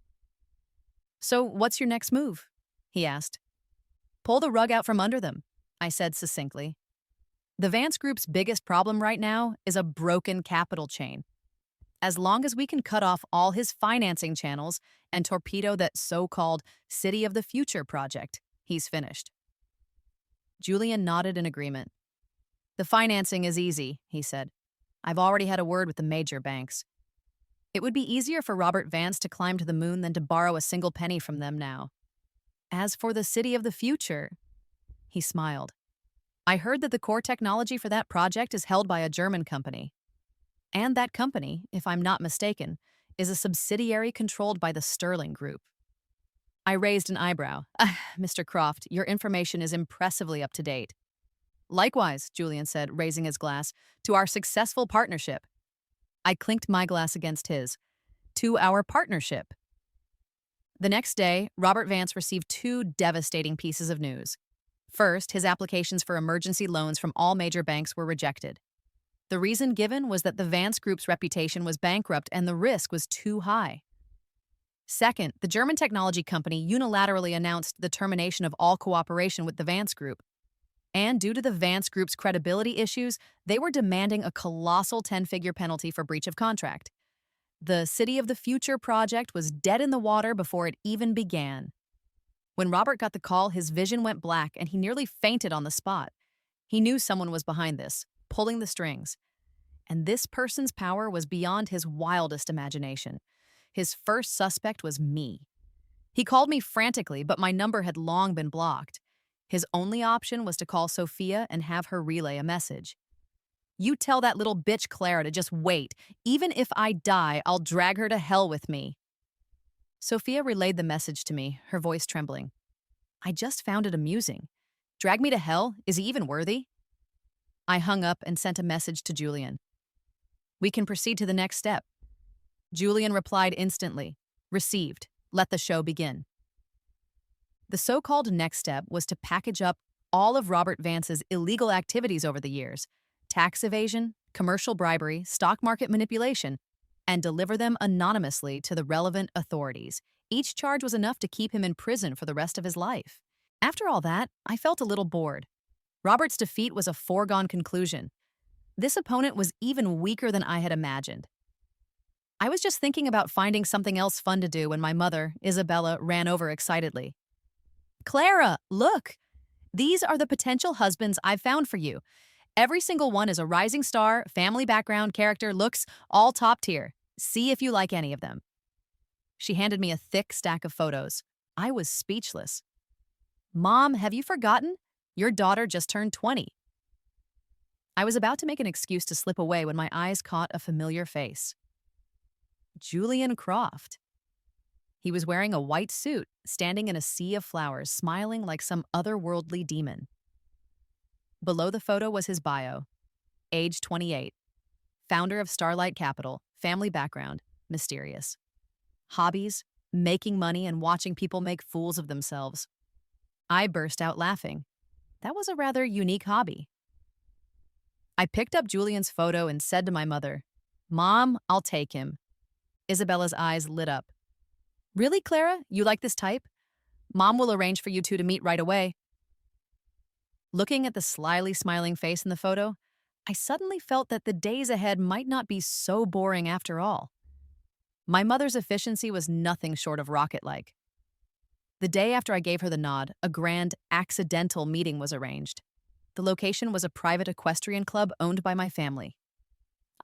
So what's your next move? He asked. Pull the rug out from under them, I said succinctly. The Vance Group's biggest problem right now is a broken capital chain. As long as we can cut off all his financing channels and torpedo that so-called City of the Future project, he's finished. Julian nodded in agreement. The financing is easy, he said. I've already had a word with the major banks. It would be easier for Robert Vance to climb to the moon than to borrow a single penny from them now. As for the City of the Future, he smiled. I heard that the core technology for that project is held by a German company. And that company, if I'm not mistaken, is a subsidiary controlled by the Sterling Group. I raised an eyebrow. Mr. Croft, your information is impressively up to date. Likewise, Julian said, raising his glass, to our successful partnership. I clinked my glass against his. To our partnership. The next day, Robert Vance received two devastating pieces of news. First, his applications for emergency loans from all major banks were rejected. The reason given was that the Vance Group's reputation was bankrupt and the risk was too high. Second, the German technology company unilaterally announced the termination of all cooperation with the Vance Group. And due to the Vance Group's credibility issues, they were demanding a colossal 10-figure penalty for breach of contract. The City of the Future project was dead in the water before it even began. When Robert got the call, his vision went black and he nearly fainted on the spot. He knew someone was behind this, pulling the strings. And this person's power was beyond his wildest imagination. His first suspect was me. He called me frantically, but my number had long been blocked. His only option was to call Sophia and have her relay a message. "You tell that little bitch Clara to just wait. Even if I die, I'll drag her to hell with me." Sophia relayed the message to me, her voice trembling. I just found it amusing. Drag me to hell? Is he even worthy? I hung up and sent a message to Julian. "We can proceed to the next step." Julian replied instantly. "Received. Let the show begin." The so-called next step was to package up all of Robert Vance's illegal activities over the years, tax evasion, commercial bribery, stock market manipulation, and deliver them anonymously to the relevant authorities. Each charge was enough to keep him in prison for the rest of his life. After all that, I felt a little bored. Robert's defeat was a foregone conclusion. This opponent was even weaker than I had imagined. I was just thinking about finding something else fun to do when my mother, Isabella, ran over excitedly. "Clara, look! These are the potential husbands I've found for you. Every single one is a rising star, family background, character, looks, all top tier. See if you like any of them." She handed me a thick stack of photos. I was speechless. "Mom, have you forgotten? Your daughter just turned 20. I was about to make an excuse to slip away when my eyes caught a familiar face. Julian Croft. He was wearing a white suit, standing in a sea of flowers, smiling like some otherworldly demon. Below the photo was his bio. Age 28. Founder of Starlight Capital, family background, mysterious. Hobbies, making money and watching people make fools of themselves. I burst out laughing. That was a rather unique hobby. I picked up Julian's photo and said to my mother, "Mom, I'll take him." Isabella's eyes lit up. "Really, Clara? You like this type? Mom will arrange for you two to meet right away." Looking at the slyly smiling face in the photo, I suddenly felt that the days ahead might not be so boring after all. My mother's efficiency was nothing short of rocket-like. The day after I gave her the nod, a grand, accidental meeting was arranged. The location was a private equestrian club owned by my family.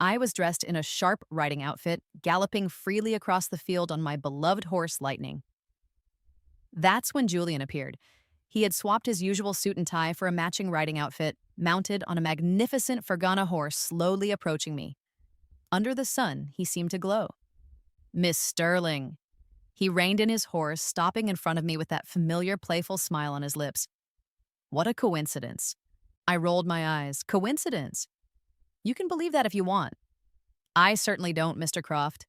I was dressed in a sharp riding outfit, galloping freely across the field on my beloved horse, Lightning. That's when Julian appeared. He had swapped his usual suit and tie for a matching riding outfit, mounted on a magnificent Fergana horse slowly approaching me. Under the sun, he seemed to glow. "Miss Sterling." He reined in his horse, stopping in front of me with that familiar, playful smile on his lips. What a coincidence. I rolled my eyes. Coincidence? You can believe that if you want. I certainly don't, Mr. Croft.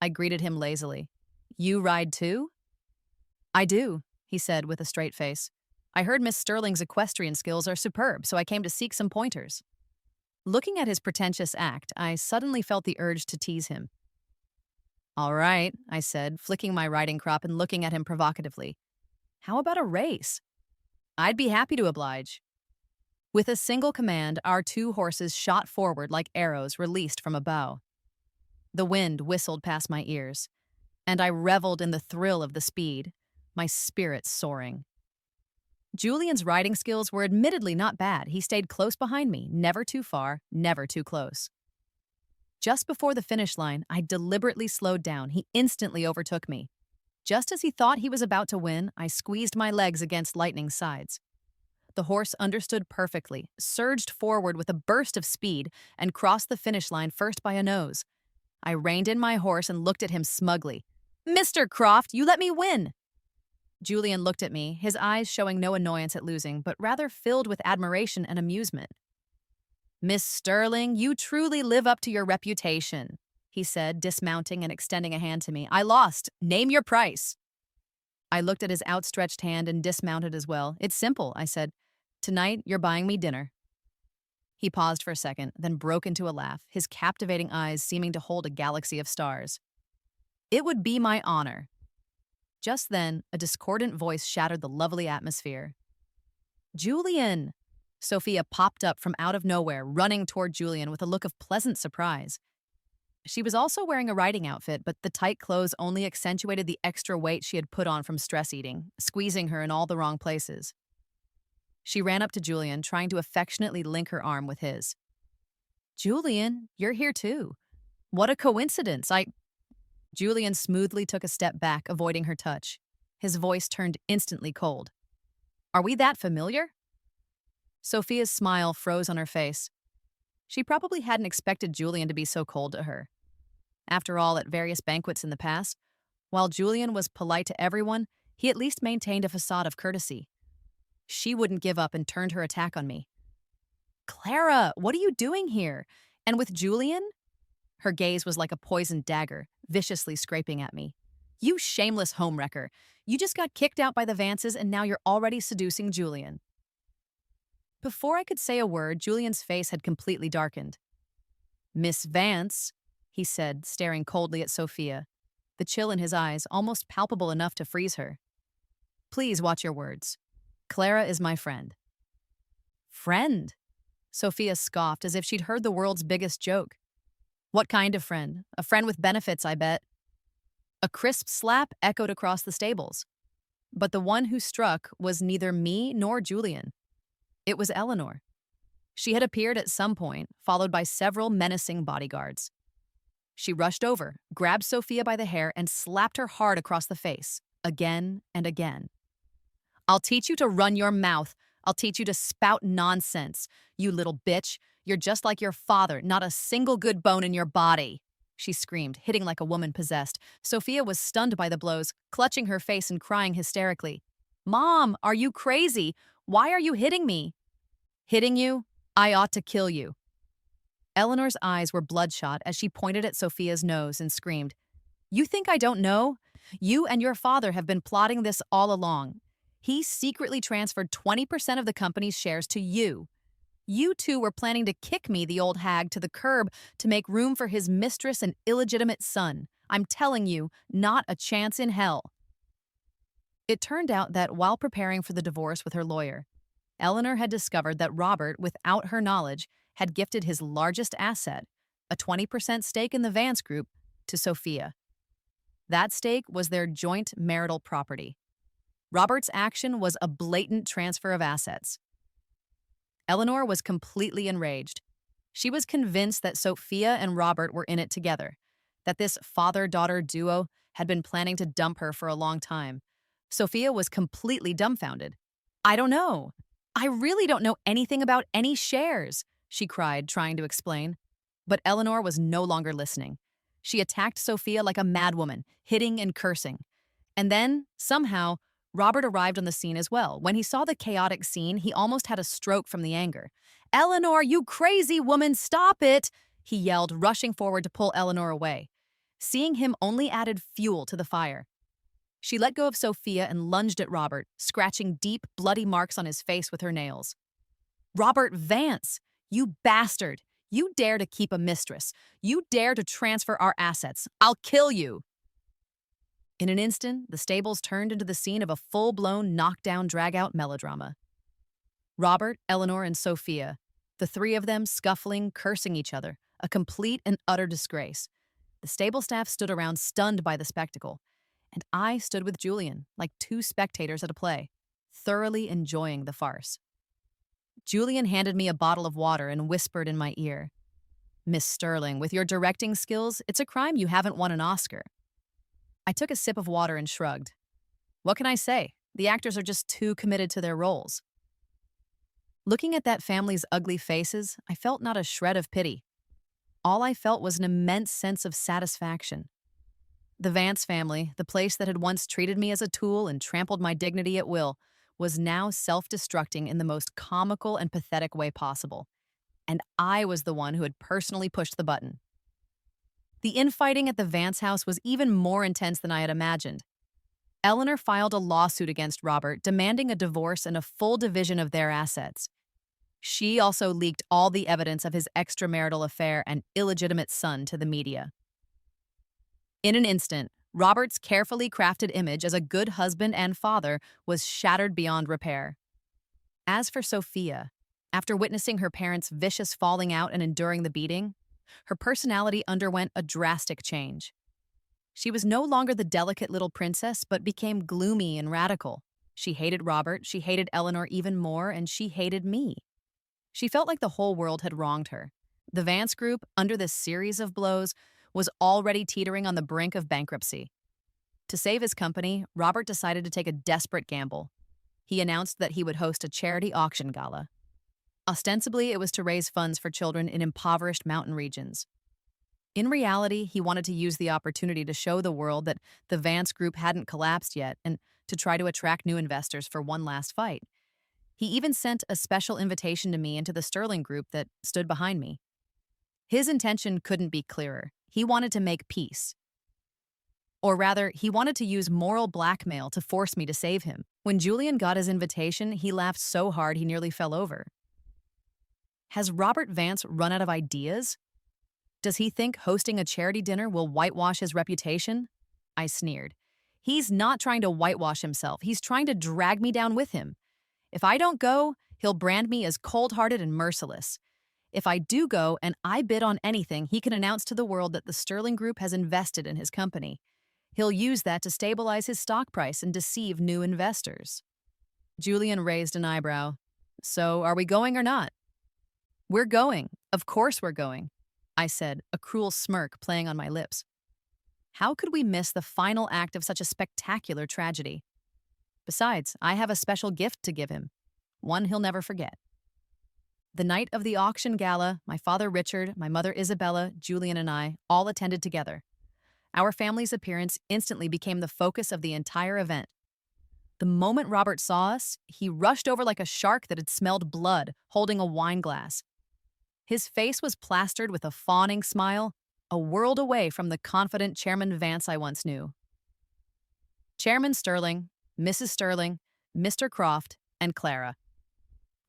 I greeted him lazily. "You ride too?" "I do," he said with a straight face. "I heard Miss Sterling's equestrian skills are superb, so I came to seek some pointers." Looking at his pretentious act, I suddenly felt the urge to tease him. "All right," I said, flicking my riding crop and looking at him provocatively. "How about a race?" "I'd be happy to oblige." With a single command, our two horses shot forward like arrows released from a bow. The wind whistled past my ears, and I reveled in the thrill of the speed, my spirits soaring. Julian's riding skills were admittedly not bad. He stayed close behind me, never too far, never too close. Just before the finish line, I deliberately slowed down. He instantly overtook me. Just as he thought he was about to win, I squeezed my legs against Lightning's sides. The horse understood perfectly, surged forward with a burst of speed, and crossed the finish line first by a nose. I reined in my horse and looked at him smugly. "Mr. Croft, you let me win!" Julian looked at me, his eyes showing no annoyance at losing, but rather filled with admiration and amusement. "Miss Sterling, you truly live up to your reputation," he said, dismounting and extending a hand to me. "I lost. Name your price." I looked at his outstretched hand and dismounted as well. "It's simple," I said. "Tonight, you're buying me dinner." He paused for a second, then broke into a laugh, his captivating eyes seeming to hold a galaxy of stars. "It would be my honor." Just then, a discordant voice shattered the lovely atmosphere. Julian! Sophia popped up from out of nowhere, running toward Julian with a look of pleasant surprise. She was also wearing a riding outfit, but the tight clothes only accentuated the extra weight she had put on from stress eating, squeezing her in all the wrong places. She ran up to Julian, trying to affectionately link her arm with his. Julian, you're here too. What a coincidence. Julian smoothly took a step back, avoiding her touch. His voice turned instantly cold. Are we that familiar? Sophia's smile froze on her face. She probably hadn't expected Julian to be so cold to her. After all, at various banquets in the past, while Julian was polite to everyone, he at least maintained a facade of courtesy. She wouldn't give up and turned her attack on me. Clara, what are you doing here? And with Julian? Her gaze was like a poisoned dagger, viciously scraping at me. You shameless homewrecker. You just got kicked out by the Vances and now you're already seducing Julian. Before I could say a word, Julian's face had completely darkened. Miss Vance, he said, staring coldly at Sophia, the chill in his eyes almost palpable enough to freeze her. Please watch your words. Clara is my friend. Friend? Sophia scoffed as if she'd heard the world's biggest joke. What kind of friend? A friend with benefits, I bet. A crisp slap echoed across the stables. But the one who struck was neither me nor Julian. It was Eleanor. She had appeared at some point, followed by several menacing bodyguards. She rushed over, grabbed Sophia by the hair, and slapped her hard across the face, again and again. I'll teach you to run your mouth. I'll teach you to spout nonsense. You little bitch. You're just like your father, not a single good bone in your body. She screamed, hitting like a woman possessed. Sophia was stunned by the blows, clutching her face and crying hysterically. Mom, are you crazy? Why are you hitting me? Hitting you? I ought to kill you. Eleanor's eyes were bloodshot as she pointed at Sophia's nose and screamed, You think I don't know? You and your father have been plotting this all along. He secretly transferred 20% of the company's shares to you. You two were planning to kick me, the old hag, to the curb to make room for his mistress and illegitimate son. I'm telling you, not a chance in hell. It turned out that while preparing for the divorce with her lawyer, Eleanor had discovered that Robert, without her knowledge, had gifted his largest asset, a 20% stake in the Vance Group, to Sophia. That stake was their joint marital property. Robert's action was a blatant transfer of assets. Eleanor was completely enraged. She was convinced that Sophia and Robert were in it together, that this father-daughter duo had been planning to dump her for a long time. Sophia was completely dumbfounded. I don't know. I really don't know anything about any shares, she cried, trying to explain. But Eleanor was no longer listening. She attacked Sophia like a madwoman, hitting and cursing. And then, somehow, Robert arrived on the scene as well. When he saw the chaotic scene, he almost had a stroke from the anger. Eleanor, you crazy woman, stop it! He yelled, rushing forward to pull Eleanor away. Seeing him only added fuel to the fire. She let go of Sophia and lunged at Robert, scratching deep, bloody marks on his face with her nails. Robert Vance, you bastard! You dare to keep a mistress. You dare to transfer our assets. I'll kill you! In an instant, the stables turned into the scene of a full-blown knockdown, drag-out melodrama. Robert, Eleanor, and Sophia, the three of them scuffling, cursing each other, a complete and utter disgrace. The stable staff stood around stunned by the spectacle, and I stood with Julian, like two spectators at a play, thoroughly enjoying the farce. Julian handed me a bottle of water and whispered in my ear, Miss Sterling, with your directing skills, it's a crime you haven't won an Oscar. I took a sip of water and shrugged. What can I say? The actors are just too committed to their roles. Looking at that family's ugly faces, I felt not a shred of pity. All I felt was an immense sense of satisfaction. The Vance family, the place that had once treated me as a tool and trampled my dignity at will, was now self-destructing in the most comical and pathetic way possible. And I was the one who had personally pushed the button. The infighting at the Vance house was even more intense than I had imagined. Eleanor filed a lawsuit against Robert, demanding a divorce and a full division of their assets. She also leaked all the evidence of his extramarital affair and illegitimate son to the media. In an instant, Robert's carefully crafted image as a good husband and father was shattered beyond repair. As for Sophia, after witnessing her parents' vicious falling out and enduring the beating, her personality underwent a drastic change. She was no longer the delicate little princess, but became gloomy and radical. She hated Robert, she hated Eleanor even more, and she hated me. She felt like the whole world had wronged her. The Vance Group, under this series of blows, was already teetering on the brink of bankruptcy. To save his company, Robert decided to take a desperate gamble. He announced that he would host a charity auction gala. Ostensibly, it was to raise funds for children in impoverished mountain regions. In reality, he wanted to use the opportunity to show the world that the Vance Group hadn't collapsed yet and to try to attract new investors for one last fight. He even sent a special invitation to me and to the Sterling Group that stood behind me. His intention couldn't be clearer. He wanted to make peace. Or rather, he wanted to use moral blackmail to force me to save him. When Julian got his invitation, he laughed so hard he nearly fell over. Has Robert Vance run out of ideas? Does he think hosting a charity dinner will whitewash his reputation? I sneered. He's not trying to whitewash himself. He's trying to drag me down with him. If I don't go, he'll brand me as cold-hearted and merciless. If I do go and I bid on anything, he can announce to the world that the Sterling Group has invested in his company. He'll use that to stabilize his stock price and deceive new investors. Julian raised an eyebrow. So, are we going or not? We're going. Of course we're going, I said, a cruel smirk playing on my lips. How could we miss the final act of such a spectacular tragedy? Besides, I have a special gift to give him, one he'll never forget. The night of the auction gala, my father Richard, my mother Isabella, Julian, and I all attended together. Our family's appearance instantly became the focus of the entire event. The moment Robert saw us, he rushed over like a shark that had smelled blood, holding a wine glass. His face was plastered with a fawning smile, a world away from the confident Chairman Vance I once knew. Chairman Sterling, Mrs. Sterling, Mr. Croft, and Clara.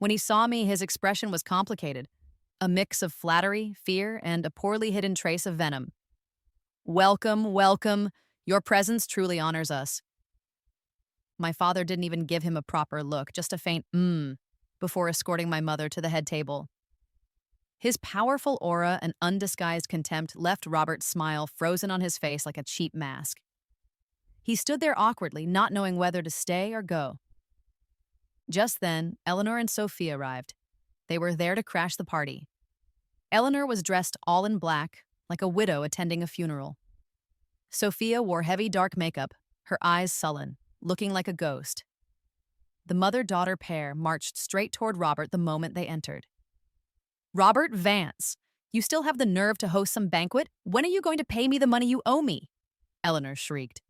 When he saw me, his expression was complicated, a mix of flattery, fear, and a poorly hidden trace of venom. Welcome, welcome. Your presence truly honors us. My father didn't even give him a proper look, just a faint before escorting my mother to the head table. His powerful aura and undisguised contempt left Robert's smile frozen on his face like a cheap mask. He stood there awkwardly, not knowing whether to stay or go. Just then, Eleanor and Sophia arrived. They were there to crash the party. Eleanor was dressed all in black, like a widow attending a funeral. Sophia wore heavy dark makeup, her eyes sullen, looking like a ghost. The mother-daughter pair marched straight toward Robert the moment they entered. Robert Vance, you still have the nerve to host some banquet? When are you going to pay me the money you owe me? Eleanor shrieked.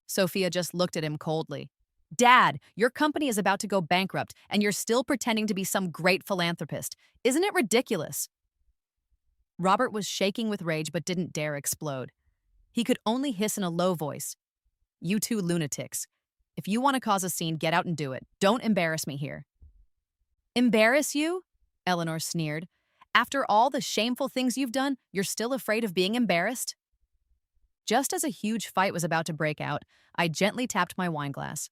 Sophia just looked at him coldly. Dad, your company is about to go bankrupt, and you're still pretending to be some great philanthropist. Isn't it ridiculous? Robert was shaking with rage but didn't dare explode. He could only hiss in a low voice. You two lunatics. If you want to cause a scene, get out and do it. Don't embarrass me here. Embarrass you? Eleanor sneered. After all the shameful things you've done, you're still afraid of being embarrassed? Just as a huge fight was about to break out, I gently tapped my wine glass.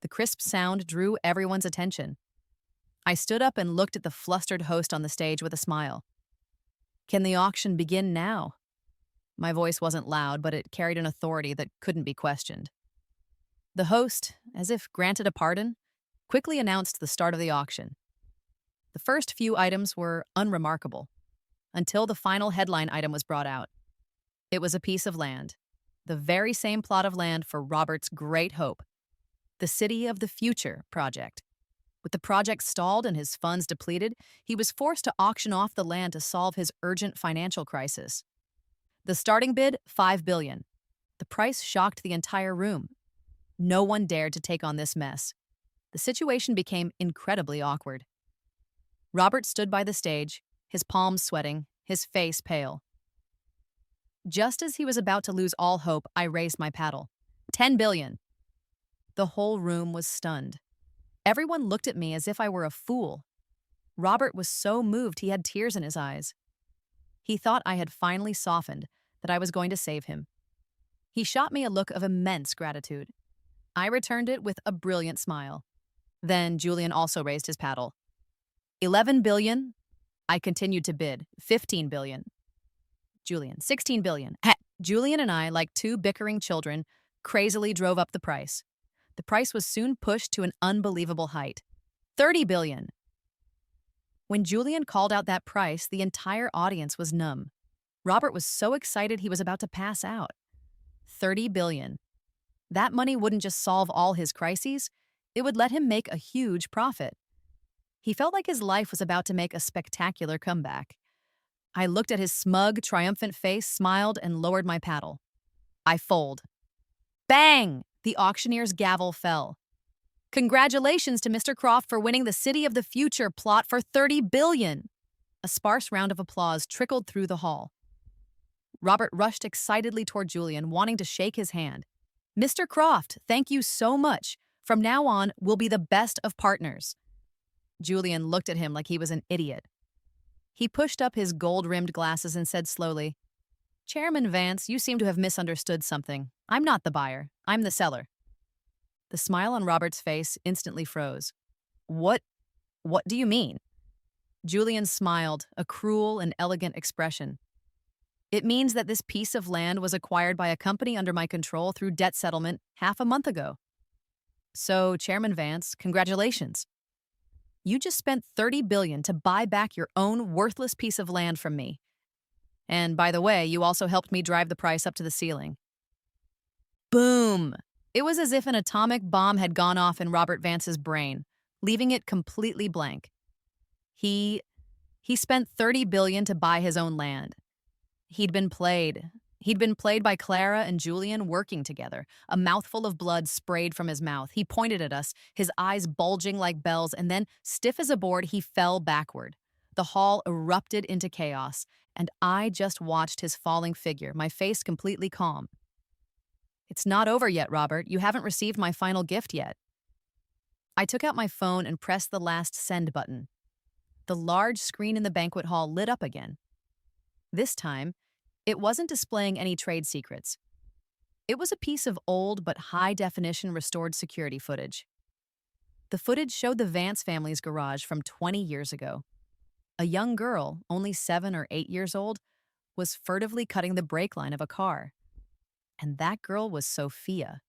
The crisp sound drew everyone's attention. I stood up and looked at the flustered host on the stage with a smile. Can the auction begin now? My voice wasn't loud, but it carried an authority that couldn't be questioned. The host, as if granted a pardon, quickly announced the start of the auction. The first few items were unremarkable, until the final headline item was brought out. It was a piece of land, the very same plot of land for Robert's great hope, the City of the Future project. With the project stalled and his funds depleted, he was forced to auction off the land to solve his urgent financial crisis. The starting bid, $5 billion. The price shocked the entire room. No one dared to take on this mess. The situation became incredibly awkward. Robert stood by the stage, his palms sweating, his face pale. Just as he was about to lose all hope, I raised my paddle. $10 billion. The whole room was stunned. Everyone looked at me as if I were a fool. Robert was so moved he had tears in his eyes. He thought I had finally softened, that I was going to save him. He shot me a look of immense gratitude. I returned it with a brilliant smile. Then Julian also raised his paddle. 11 billion? I continued to bid. 15 billion. Julian, 16 billion. Julian and I, like two bickering children, crazily drove up the price. The price was soon pushed to an unbelievable height. 30 billion. When Julian called out that price, the entire audience was numb. Robert was so excited he was about to pass out. 30 billion. That money wouldn't just solve all his crises, it would let him make a huge profit. He felt like his life was about to make a spectacular comeback. I looked at his smug, triumphant face, smiled, and lowered my paddle. I fold. Bang! The auctioneer's gavel fell. Congratulations to Mr. Croft for winning the City of the Future plot for 30 billion. A sparse round of applause trickled through the hall. Robert rushed excitedly toward Julian, wanting to shake his hand. Mr. Croft, thank you so much. From now on, we'll be the best of partners. Julian looked at him like he was an idiot. He pushed up his gold-rimmed glasses and said slowly, Chairman Vance, you seem to have misunderstood something. I'm not the buyer. I'm the seller. The smile on Robert's face instantly froze. What do you mean? Julian smiled, a cruel and elegant expression. It means that this piece of land was acquired by a company under my control through debt settlement half a month ago. So, Chairman Vance, congratulations. You just spent 30 billion to buy back your own worthless piece of land from me. And by the way, you also helped me drive the price up to the ceiling. Boom! It was as if an atomic bomb had gone off in Robert Vance's brain, leaving it completely blank. He spent 30 billion to buy his own land. He'd been played. He'd been played by Clara and Julian working together. A mouthful of blood sprayed from his mouth. He pointed at us, his eyes bulging like bells, and then, stiff as a board, he fell backward. The hall erupted into chaos, and I just watched his falling figure, my face completely calm. It's not over yet, Robert. You haven't received my final gift yet. I took out my phone and pressed the last send button. The large screen in the banquet hall lit up again. This time, it wasn't displaying any trade secrets. It was a piece of old but high-definition restored security footage. The footage showed the Vance family's garage from 20 years ago. A young girl, only 7 or 8 years old, was furtively cutting the brake line of a car. And that girl was Sophia.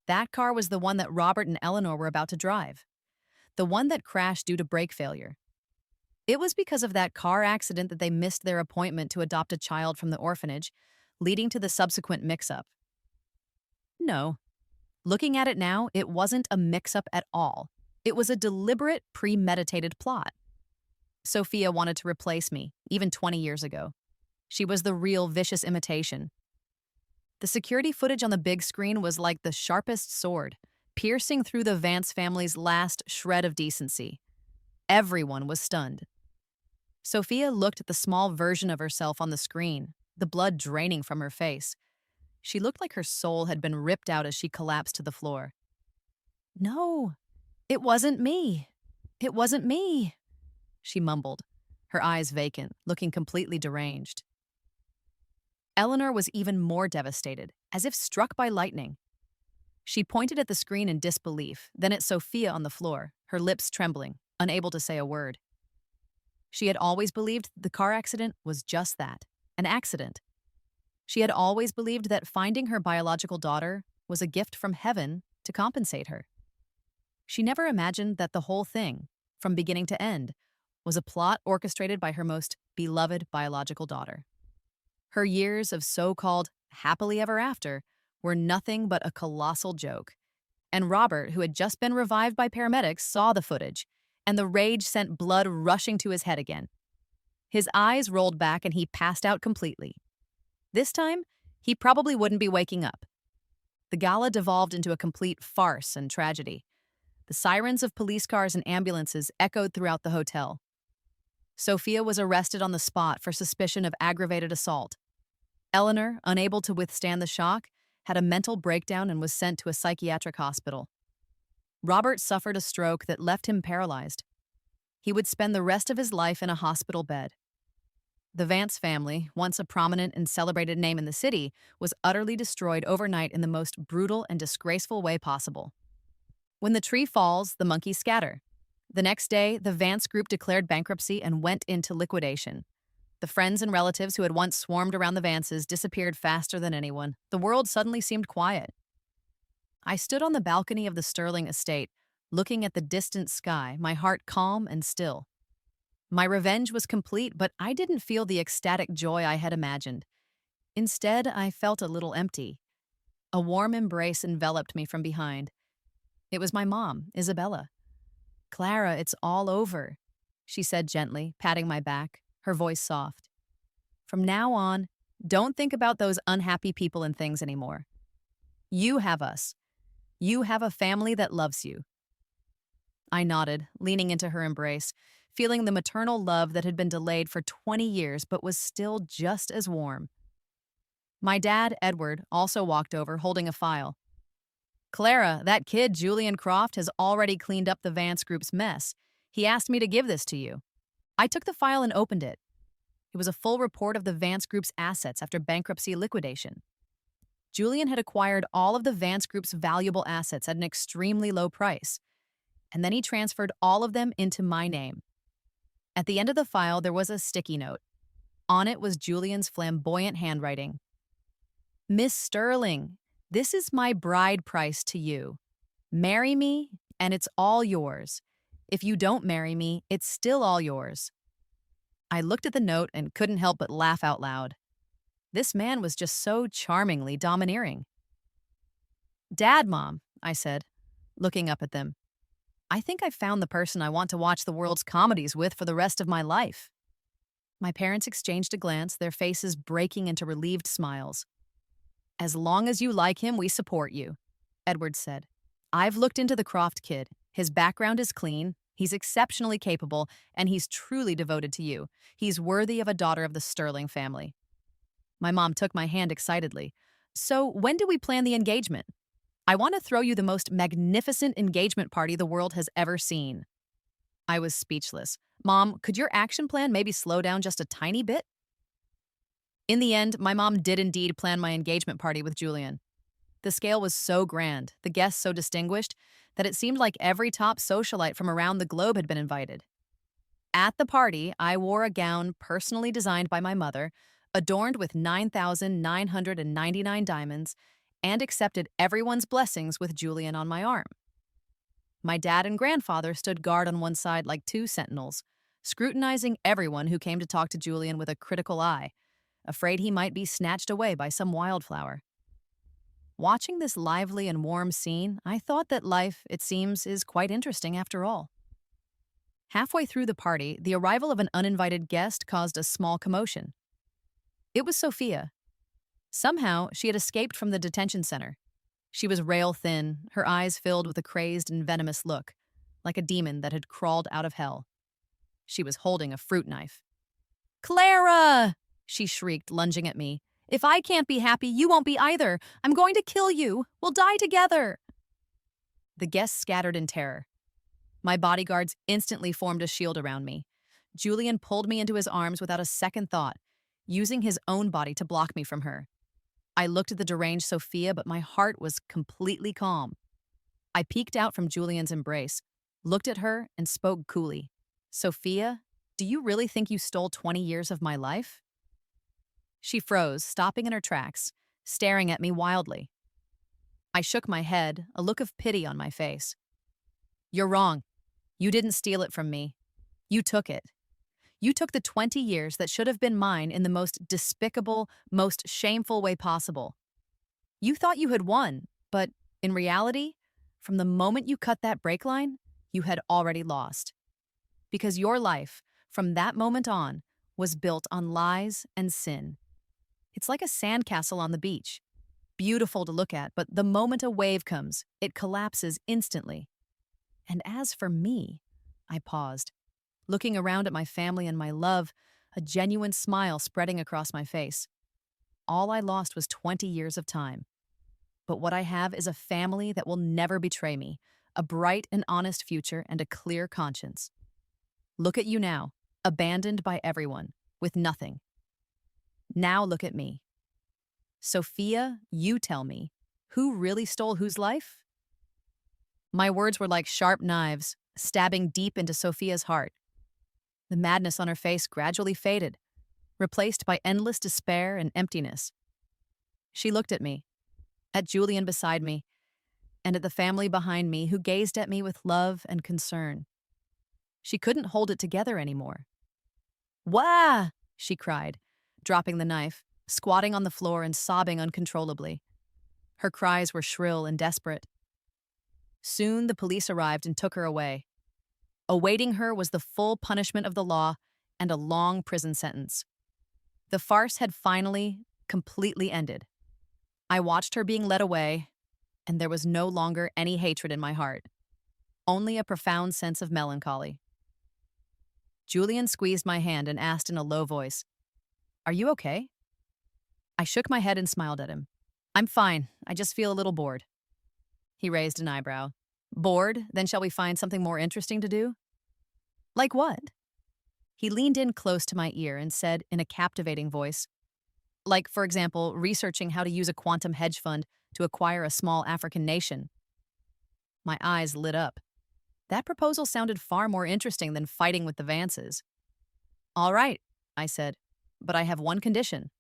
That car was the one that Robert and Eleanor were about to drive. The one that crashed due to brake failure. It was because of that car accident that they missed their appointment to adopt a child from the orphanage, leading to the subsequent mix-up. No. Looking at it now, it wasn't a mix-up at all. It was a deliberate, premeditated plot. Sophia wanted to replace me, even 20 years ago. She was the real vicious imitation. The security footage on the big screen was like the sharpest sword, piercing through the Vance family's last shred of decency. Everyone was stunned. Sophia looked at the small version of herself on the screen, the blood draining from her face. She looked like her soul had been ripped out as she collapsed to the floor. No, it wasn't me. It wasn't me, she mumbled, her eyes vacant, looking completely deranged. Eleanor was even more devastated, as if struck by lightning. She pointed at the screen in disbelief, then at Sophia on the floor, her lips trembling, unable to say a word. She had always believed the car accident was just that, an accident. She had always believed that finding her biological daughter was a gift from heaven to compensate her. She never imagined that the whole thing, from beginning to end, was a plot orchestrated by her most beloved biological daughter. Her years of so-called happily ever after were nothing but a colossal joke. And Robert, who had just been revived by paramedics, saw the footage, and the rage sent blood rushing to his head again. His eyes rolled back and he passed out completely. This time, he probably wouldn't be waking up. The gala devolved into a complete farce and tragedy. The sirens of police cars and ambulances echoed throughout the hotel. Sophia was arrested on the spot for suspicion of aggravated assault. Eleanor, unable to withstand the shock, had a mental breakdown and was sent to a psychiatric hospital. Robert suffered a stroke that left him paralyzed. He would spend the rest of his life in a hospital bed. The Vance family, once a prominent and celebrated name in the city, was utterly destroyed overnight in the most brutal and disgraceful way possible. When the tree falls, the monkeys scatter. The next day, the Vance group declared bankruptcy and went into liquidation. The friends and relatives who had once swarmed around the Vances disappeared faster than anyone. The world suddenly seemed quiet. I stood on the balcony of the Sterling estate, looking at the distant sky, my heart calm and still. My revenge was complete, but I didn't feel the ecstatic joy I had imagined. Instead, I felt a little empty. A warm embrace enveloped me from behind. It was my mom, Isabella. "Clara, it's all over," she said gently, patting my back, her voice soft. "From now on, don't think about those unhappy people and things anymore. You have us. You have a family that loves you." I nodded, leaning into her embrace, feeling the maternal love that had been delayed for 20 years but was still just as warm. My dad, Edward, also walked over, holding a file. "Clara, that kid, Julian Croft, has already cleaned up the Vance Group's mess. He asked me to give this to you." I took the file and opened it. It was a full report of the Vance Group's assets after bankruptcy liquidation. Julian had acquired all of the Vance Group's valuable assets at an extremely low price, and then he transferred all of them into my name. At the end of the file, there was a sticky note. On it was Julian's flamboyant handwriting. "Miss Sterling, this is my bride price to you. Marry me, and it's all yours. If you don't marry me, it's still all yours." I looked at the note and couldn't help but laugh out loud. This man was just so charmingly domineering. "Dad, Mom," I said, looking up at them. "I think I've found the person I want to watch the world's comedies with for the rest of my life." My parents exchanged a glance, their faces breaking into relieved smiles. "As long as you like him, we support you," Edward said. "I've looked into the Croft kid. His background is clean, he's exceptionally capable, and he's truly devoted to you. He's worthy of a daughter of the Sterling family." My mom took my hand excitedly. "So when do we plan the engagement? I want to throw you the most magnificent engagement party the world has ever seen." I was speechless. "Mom, could your action plan maybe slow down just a tiny bit?" In the end, my mom did indeed plan my engagement party with Julian. The scale was so grand, the guests so distinguished, that it seemed like every top socialite from around the globe had been invited. At the party, I wore a gown personally designed by my mother, adorned with 9,999 diamonds, and accepted everyone's blessings with Julian on my arm. My dad and grandfather stood guard on one side like two sentinels, scrutinizing everyone who came to talk to Julian with a critical eye, afraid he might be snatched away by some wildflower. Watching this lively and warm scene, I thought that life, it seems, is quite interesting after all. Halfway through the party, the arrival of an uninvited guest caused a small commotion. It was Sophia. Somehow, she had escaped from the detention center. She was rail-thin, her eyes filled with a crazed and venomous look, like a demon that had crawled out of hell. She was holding a fruit knife. "Clara!" she shrieked, lunging at me. "If I can't be happy, you won't be either. I'm going to kill you. We'll die together." The guests scattered in terror. My bodyguards instantly formed a shield around me. Julian pulled me into his arms without a second thought, using his own body to block me from her. I looked at the deranged Sophia, but my heart was completely calm. I peeked out from Julian's embrace, looked at her, and spoke coolly. "Sophia, do you really think you stole 20 years of my life?" She froze, stopping in her tracks, staring at me wildly. I shook my head, a look of pity on my face. "You're wrong. You didn't steal it from me. You took it. You took the 20 years that should have been mine in the most despicable, most shameful way possible. You thought you had won, but in reality, from the moment you cut that brake line, you had already lost. Because your life, from that moment on, was built on lies and sin. It's like a sandcastle on the beach. Beautiful to look at, but the moment a wave comes, it collapses instantly. And as for me," I paused, looking around at my family and my love, a genuine smile spreading across my face. All I lost was 20 years of time. But what I have is a family that will never betray me, a bright and honest future, and a clear conscience. Look at you now, abandoned by everyone, with nothing. Now look at me. Sophia, you tell me, who really stole whose life? My words were like sharp knives, stabbing deep into Sophia's heart. The madness on her face gradually faded, replaced by endless despair and emptiness. She looked at me, at Julian beside me, and at the family behind me who gazed at me with love and concern. She couldn't hold it together anymore. Wah! She cried, dropping the knife, squatting on the floor and sobbing uncontrollably. Her cries were shrill and desperate. Soon the police arrived and took her away. Awaiting her was the full punishment of the law and a long prison sentence. The farce had finally, completely ended. I watched her being led away, and there was no longer any hatred in my heart, only a profound sense of melancholy. Julian squeezed my hand and asked in a low voice, "Are you okay?" I shook my head and smiled at him. "I'm fine. I just feel a little bored." He raised an eyebrow. "Bored? Then shall we find something more interesting to do?" "Like what?" He leaned in close to my ear and said in a captivating voice, "Like, for example, researching how to use a quantum hedge fund to acquire a small African nation." My eyes lit up. That proposal sounded far more interesting than fighting with the Vances. "All right," I said, "but I have one condition."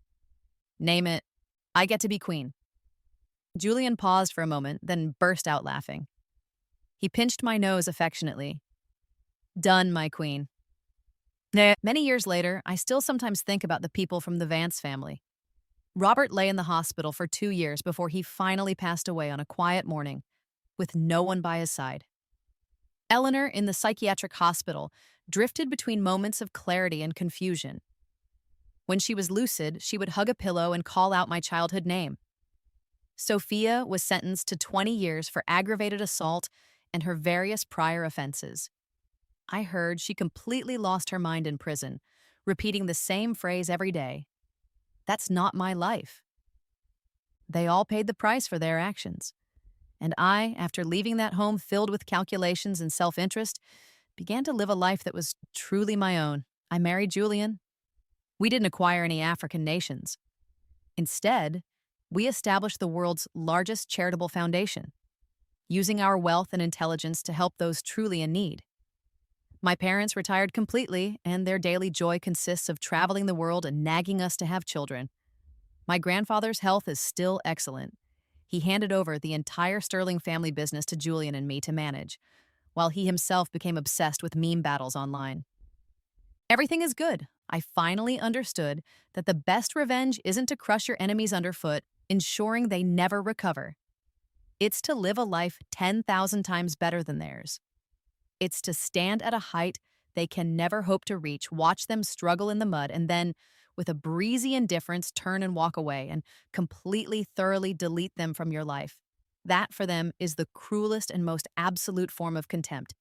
"Name it. I get to be queen." Julian paused for a moment, then burst out laughing. He pinched my nose affectionately. "Done, my queen." Many years later, I still sometimes think about the people from the Vance family. Robert lay in the hospital for 2 years before he finally passed away on a quiet morning, with no one by his side. Eleanor, in the psychiatric hospital, drifted between moments of clarity and confusion. When she was lucid, she would hug a pillow and call out my childhood name. Sophia was sentenced to 20 years for aggravated assault and her various prior offenses. I heard she completely lost her mind in prison, repeating the same phrase every day. That's not my life. They all paid the price for their actions. And I, after leaving that home filled with calculations and self-interest, began to live a life that was truly my own. I married Julian. We didn't acquire any African nations. Instead, we established the world's largest charitable foundation, using our wealth and intelligence to help those truly in need. My parents retired completely, and their daily joy consists of traveling the world and nagging us to have children. My grandfather's health is still excellent. He handed over the entire Sterling family business to Julian and me to manage, while he himself became obsessed with meme battles online. Everything is good. I finally understood that the best revenge isn't to crush your enemies underfoot, ensuring they never recover. It's to live a life 10,000 times better than theirs. It's to stand at a height they can never hope to reach, watch them struggle in the mud, and then, with a breezy indifference, turn and walk away and completely, thoroughly delete them from your life. That, for them, is the cruelest and most absolute form of contempt.